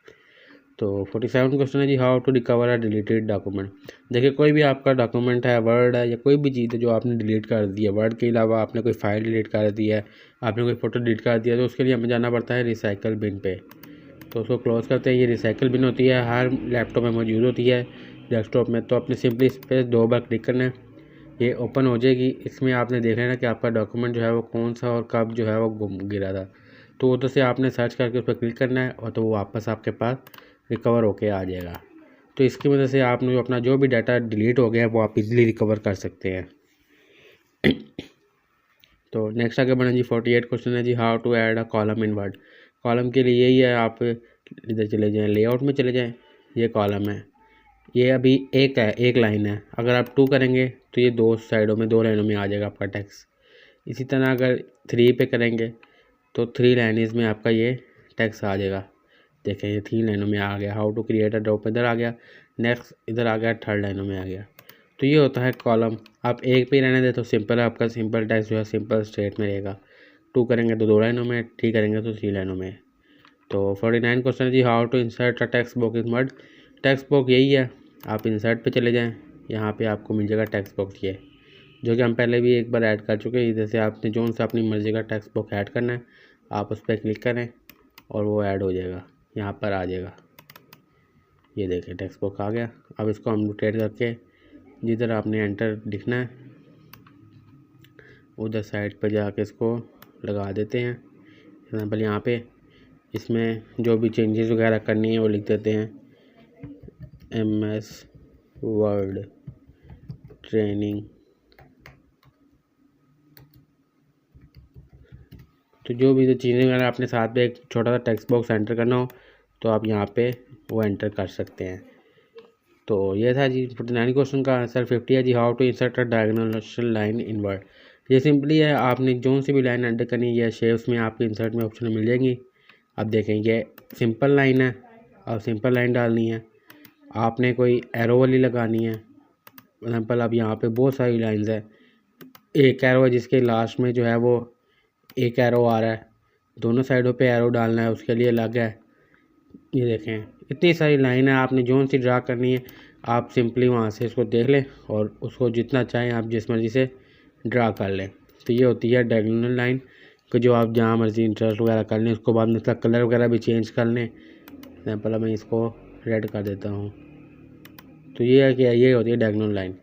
तो 47 क्वेश्चन है जी, how to recover a deleted document. देखिए कोई भी आपका डॉक्यूमेंट है, वर्ड है या कोई भी चीज़ है जो आपने डिलीट कर दी है, वर्ड के अलावा आपने कोई फाइल डिलीट कर दी है, आपने कोई फ़ोटो डिलीट कर दिया, तो उसके लिए हमें जाना पड़ता है रिसाइकल बिन पे। तो उसको क्लोज़ करते हैं, ये रिसाइकल बिन होती है, हर लैपटॉप में मौजूद होती है, डेस्कटॉप में। तो अपने सिंपली इस पर 2 बार क्लिक करना है, ये ओपन हो जाएगी। इसमें आपने देख लेना कि आपका डॉक्यूमेंट जो है वो कौन सा और कब जो है वो गुम गिरा था, तो उधर से आपने सर्च करके उस पर क्लिक करना है और तो वो वापस आपके पास रिकवर होके आ जाएगा। तो इसकी वजह से आपने जो अपना जो भी डाटा डिलीट हो गया है वो आप इजीली रिकवर कर सकते हैं। तो नेक्स्ट आगे बढ़े जी 48 क्वेश्चन है जी, how to add a column in Word. Column के लिए यही है, आप इधर चले जाएं, लेआउट में चले जाएं, ये कॉलम है, ये अभी एक लाइन है, अगर आप 2 करेंगे तो ये 2 साइडों में 2 लाइनों में आ जाएगा आपका टेक्स्ट। इसी तरह अगर 3 पे करेंगे तो 3 लाइन्स में आपका ये टेक्स्ट आ जाएगा। देखें ये 3 लाइनों में आ गया, how to create a drop इधर आ गया, नेक्स्ट इधर आ गया, 3rd लाइनों में आ गया। तो ये होता है कॉलम। आप एक पे ही रहने दें तो सिंपल है, आपका सिंपल टेक्स्ट जो है सिंपल स्ट्रेट में रहेगा। 2 करेंगे तो 2 लाइनों में, 3 करेंगे तो 3 लाइनों में। तो 49 क्वेश्चन है जी, how to insert a text box in Word. Text box यही है, आप इंसर्ट पे चले जाएं, यहाँ पे आपको मिल जाएगा टेक्स्ट बॉक्स, ये जो कि हम पहले भी एक बार ऐड कर चुके हैं। इधर से आपने जो सा अपनी मर्ज़ी का टेक्स्ट बॉक्स ऐड करना है आप उस पर क्लिक करें और वो ऐड हो जाएगा, यहाँ पर आ जाएगा। ये देखें टेक्स्ट बॉक्स आ गया। अब इसको हम रोटेट करके जिधर आपने एंटर लिखना है उधर साइड पर जाके इसको लगा देते हैं। एग्जाम्पल यहाँ पे इसमें जो भी चेंजेस वगैरह करनी है वो लिख देते हैं, MS वर्ड ट्रेनिंग। तो जो भी चीज़ें अगर आपने साथ में एक छोटा सा टेक्स्ट बॉक्स एंटर करना हो तो आप यहाँ पे वो एंटर कर सकते हैं। तो ये था जी 49 क्वेश्चन का आंसर। 50 है जी, how to insert a diagonal line in Word. ये सिंपली है, आपने जो सी भी लाइन एंटर करनी है शेप्स में आपके इंसर्ट में ऑप्शन मिल जाएंगी। अब देखें ये सिंपल लाइन है, अब सिंपल लाइन डालनी है, आपने कोई एरो वाली लगानी है। एग्जाम्पल अब यहाँ पे बहुत सारी लाइंस है, एक एरो है जिसके लास्ट में जो है वो एक एरो आ रहा है, दोनों साइडों पे एरो डालना है, उसके लिए अलग है। ये देखें इतनी सारी लाइन है, आपने जो सी ड्रा करनी है आप सिंपली वहाँ से इसको देख लें और उसको जितना चाहें आप जिस मर्ज़ी से ड्रा कर लें। तो ये होती है डायगोनल लाइन कि जो आप जहाँ मर्ज़ी इंटरेस्ट वगैरह कर लें, उसको बाद में इसका कलर वगैरह भी चेंज कर लें। एग्जाम्पल मैं इसको रेड कर देता हूँ। तो ये है कि ये होती है डायगोनल लाइन।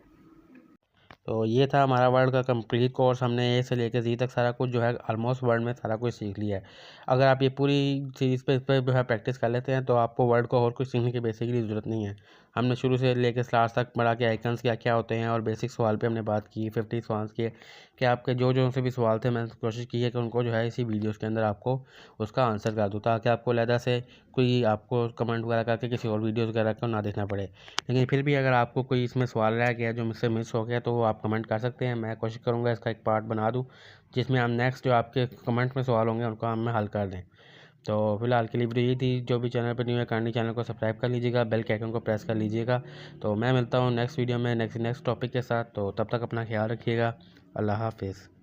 तो ये था हमारा वर्ड का कंप्लीट कोर्स। हमने ए से लेकर जी तक सारा कुछ जो है ऑलमोस्ट वर्ड में सारा कुछ सीख लिया है। अगर आप ये पूरी सीरीज़ पे इस पर जो है प्रैक्टिस कर लेते हैं तो आपको वर्ड को और कुछ सीखने की बेसिकली ज़रूरत नहीं है। हमने शुरू से लेकर लास्ट तक पढ़ा कि आइकन्स क्या क्या होते हैं और बेसिक सवाल पे हमने बात की, 50 सवाल किए कि आपके जो से भी सवाल थे मैंने कोशिश की है कि उनको जो है इसी वीडियोज़ के अंदर आपको उसका आंसर कर दूँ, ताकि आपको अलहदा से कोई आपको कमेंट वगैरह करके किसी और वीडियोज़ वगैरह को ना देखना पड़े। लेकिन फिर भी अगर आपको कोई इसमें सवाल रह गया जो मुझसे मिस हो गया तो वो आप कमेंट कर सकते हैं। मैं कोशिश करूँगा इसका एक पार्ट बना दूँ जिसमें हम नेक्स्ट जो आपके कमेंट में सवाल होंगे उनको हम हल कर दें। तो फिलहाल के लिए वीडियो ये थी। जो भी चैनल पर न्यू है काइंडली चैनल को सब्सक्राइब कर लीजिएगा, बेल के आइकन को प्रेस कर लीजिएगा। तो मैं मिलता हूँ नेक्स्ट वीडियो में नेक्स्ट टॉपिक के साथ। तो तब तक अपना ख्याल रखिएगा। अल्लाह हाफिज़।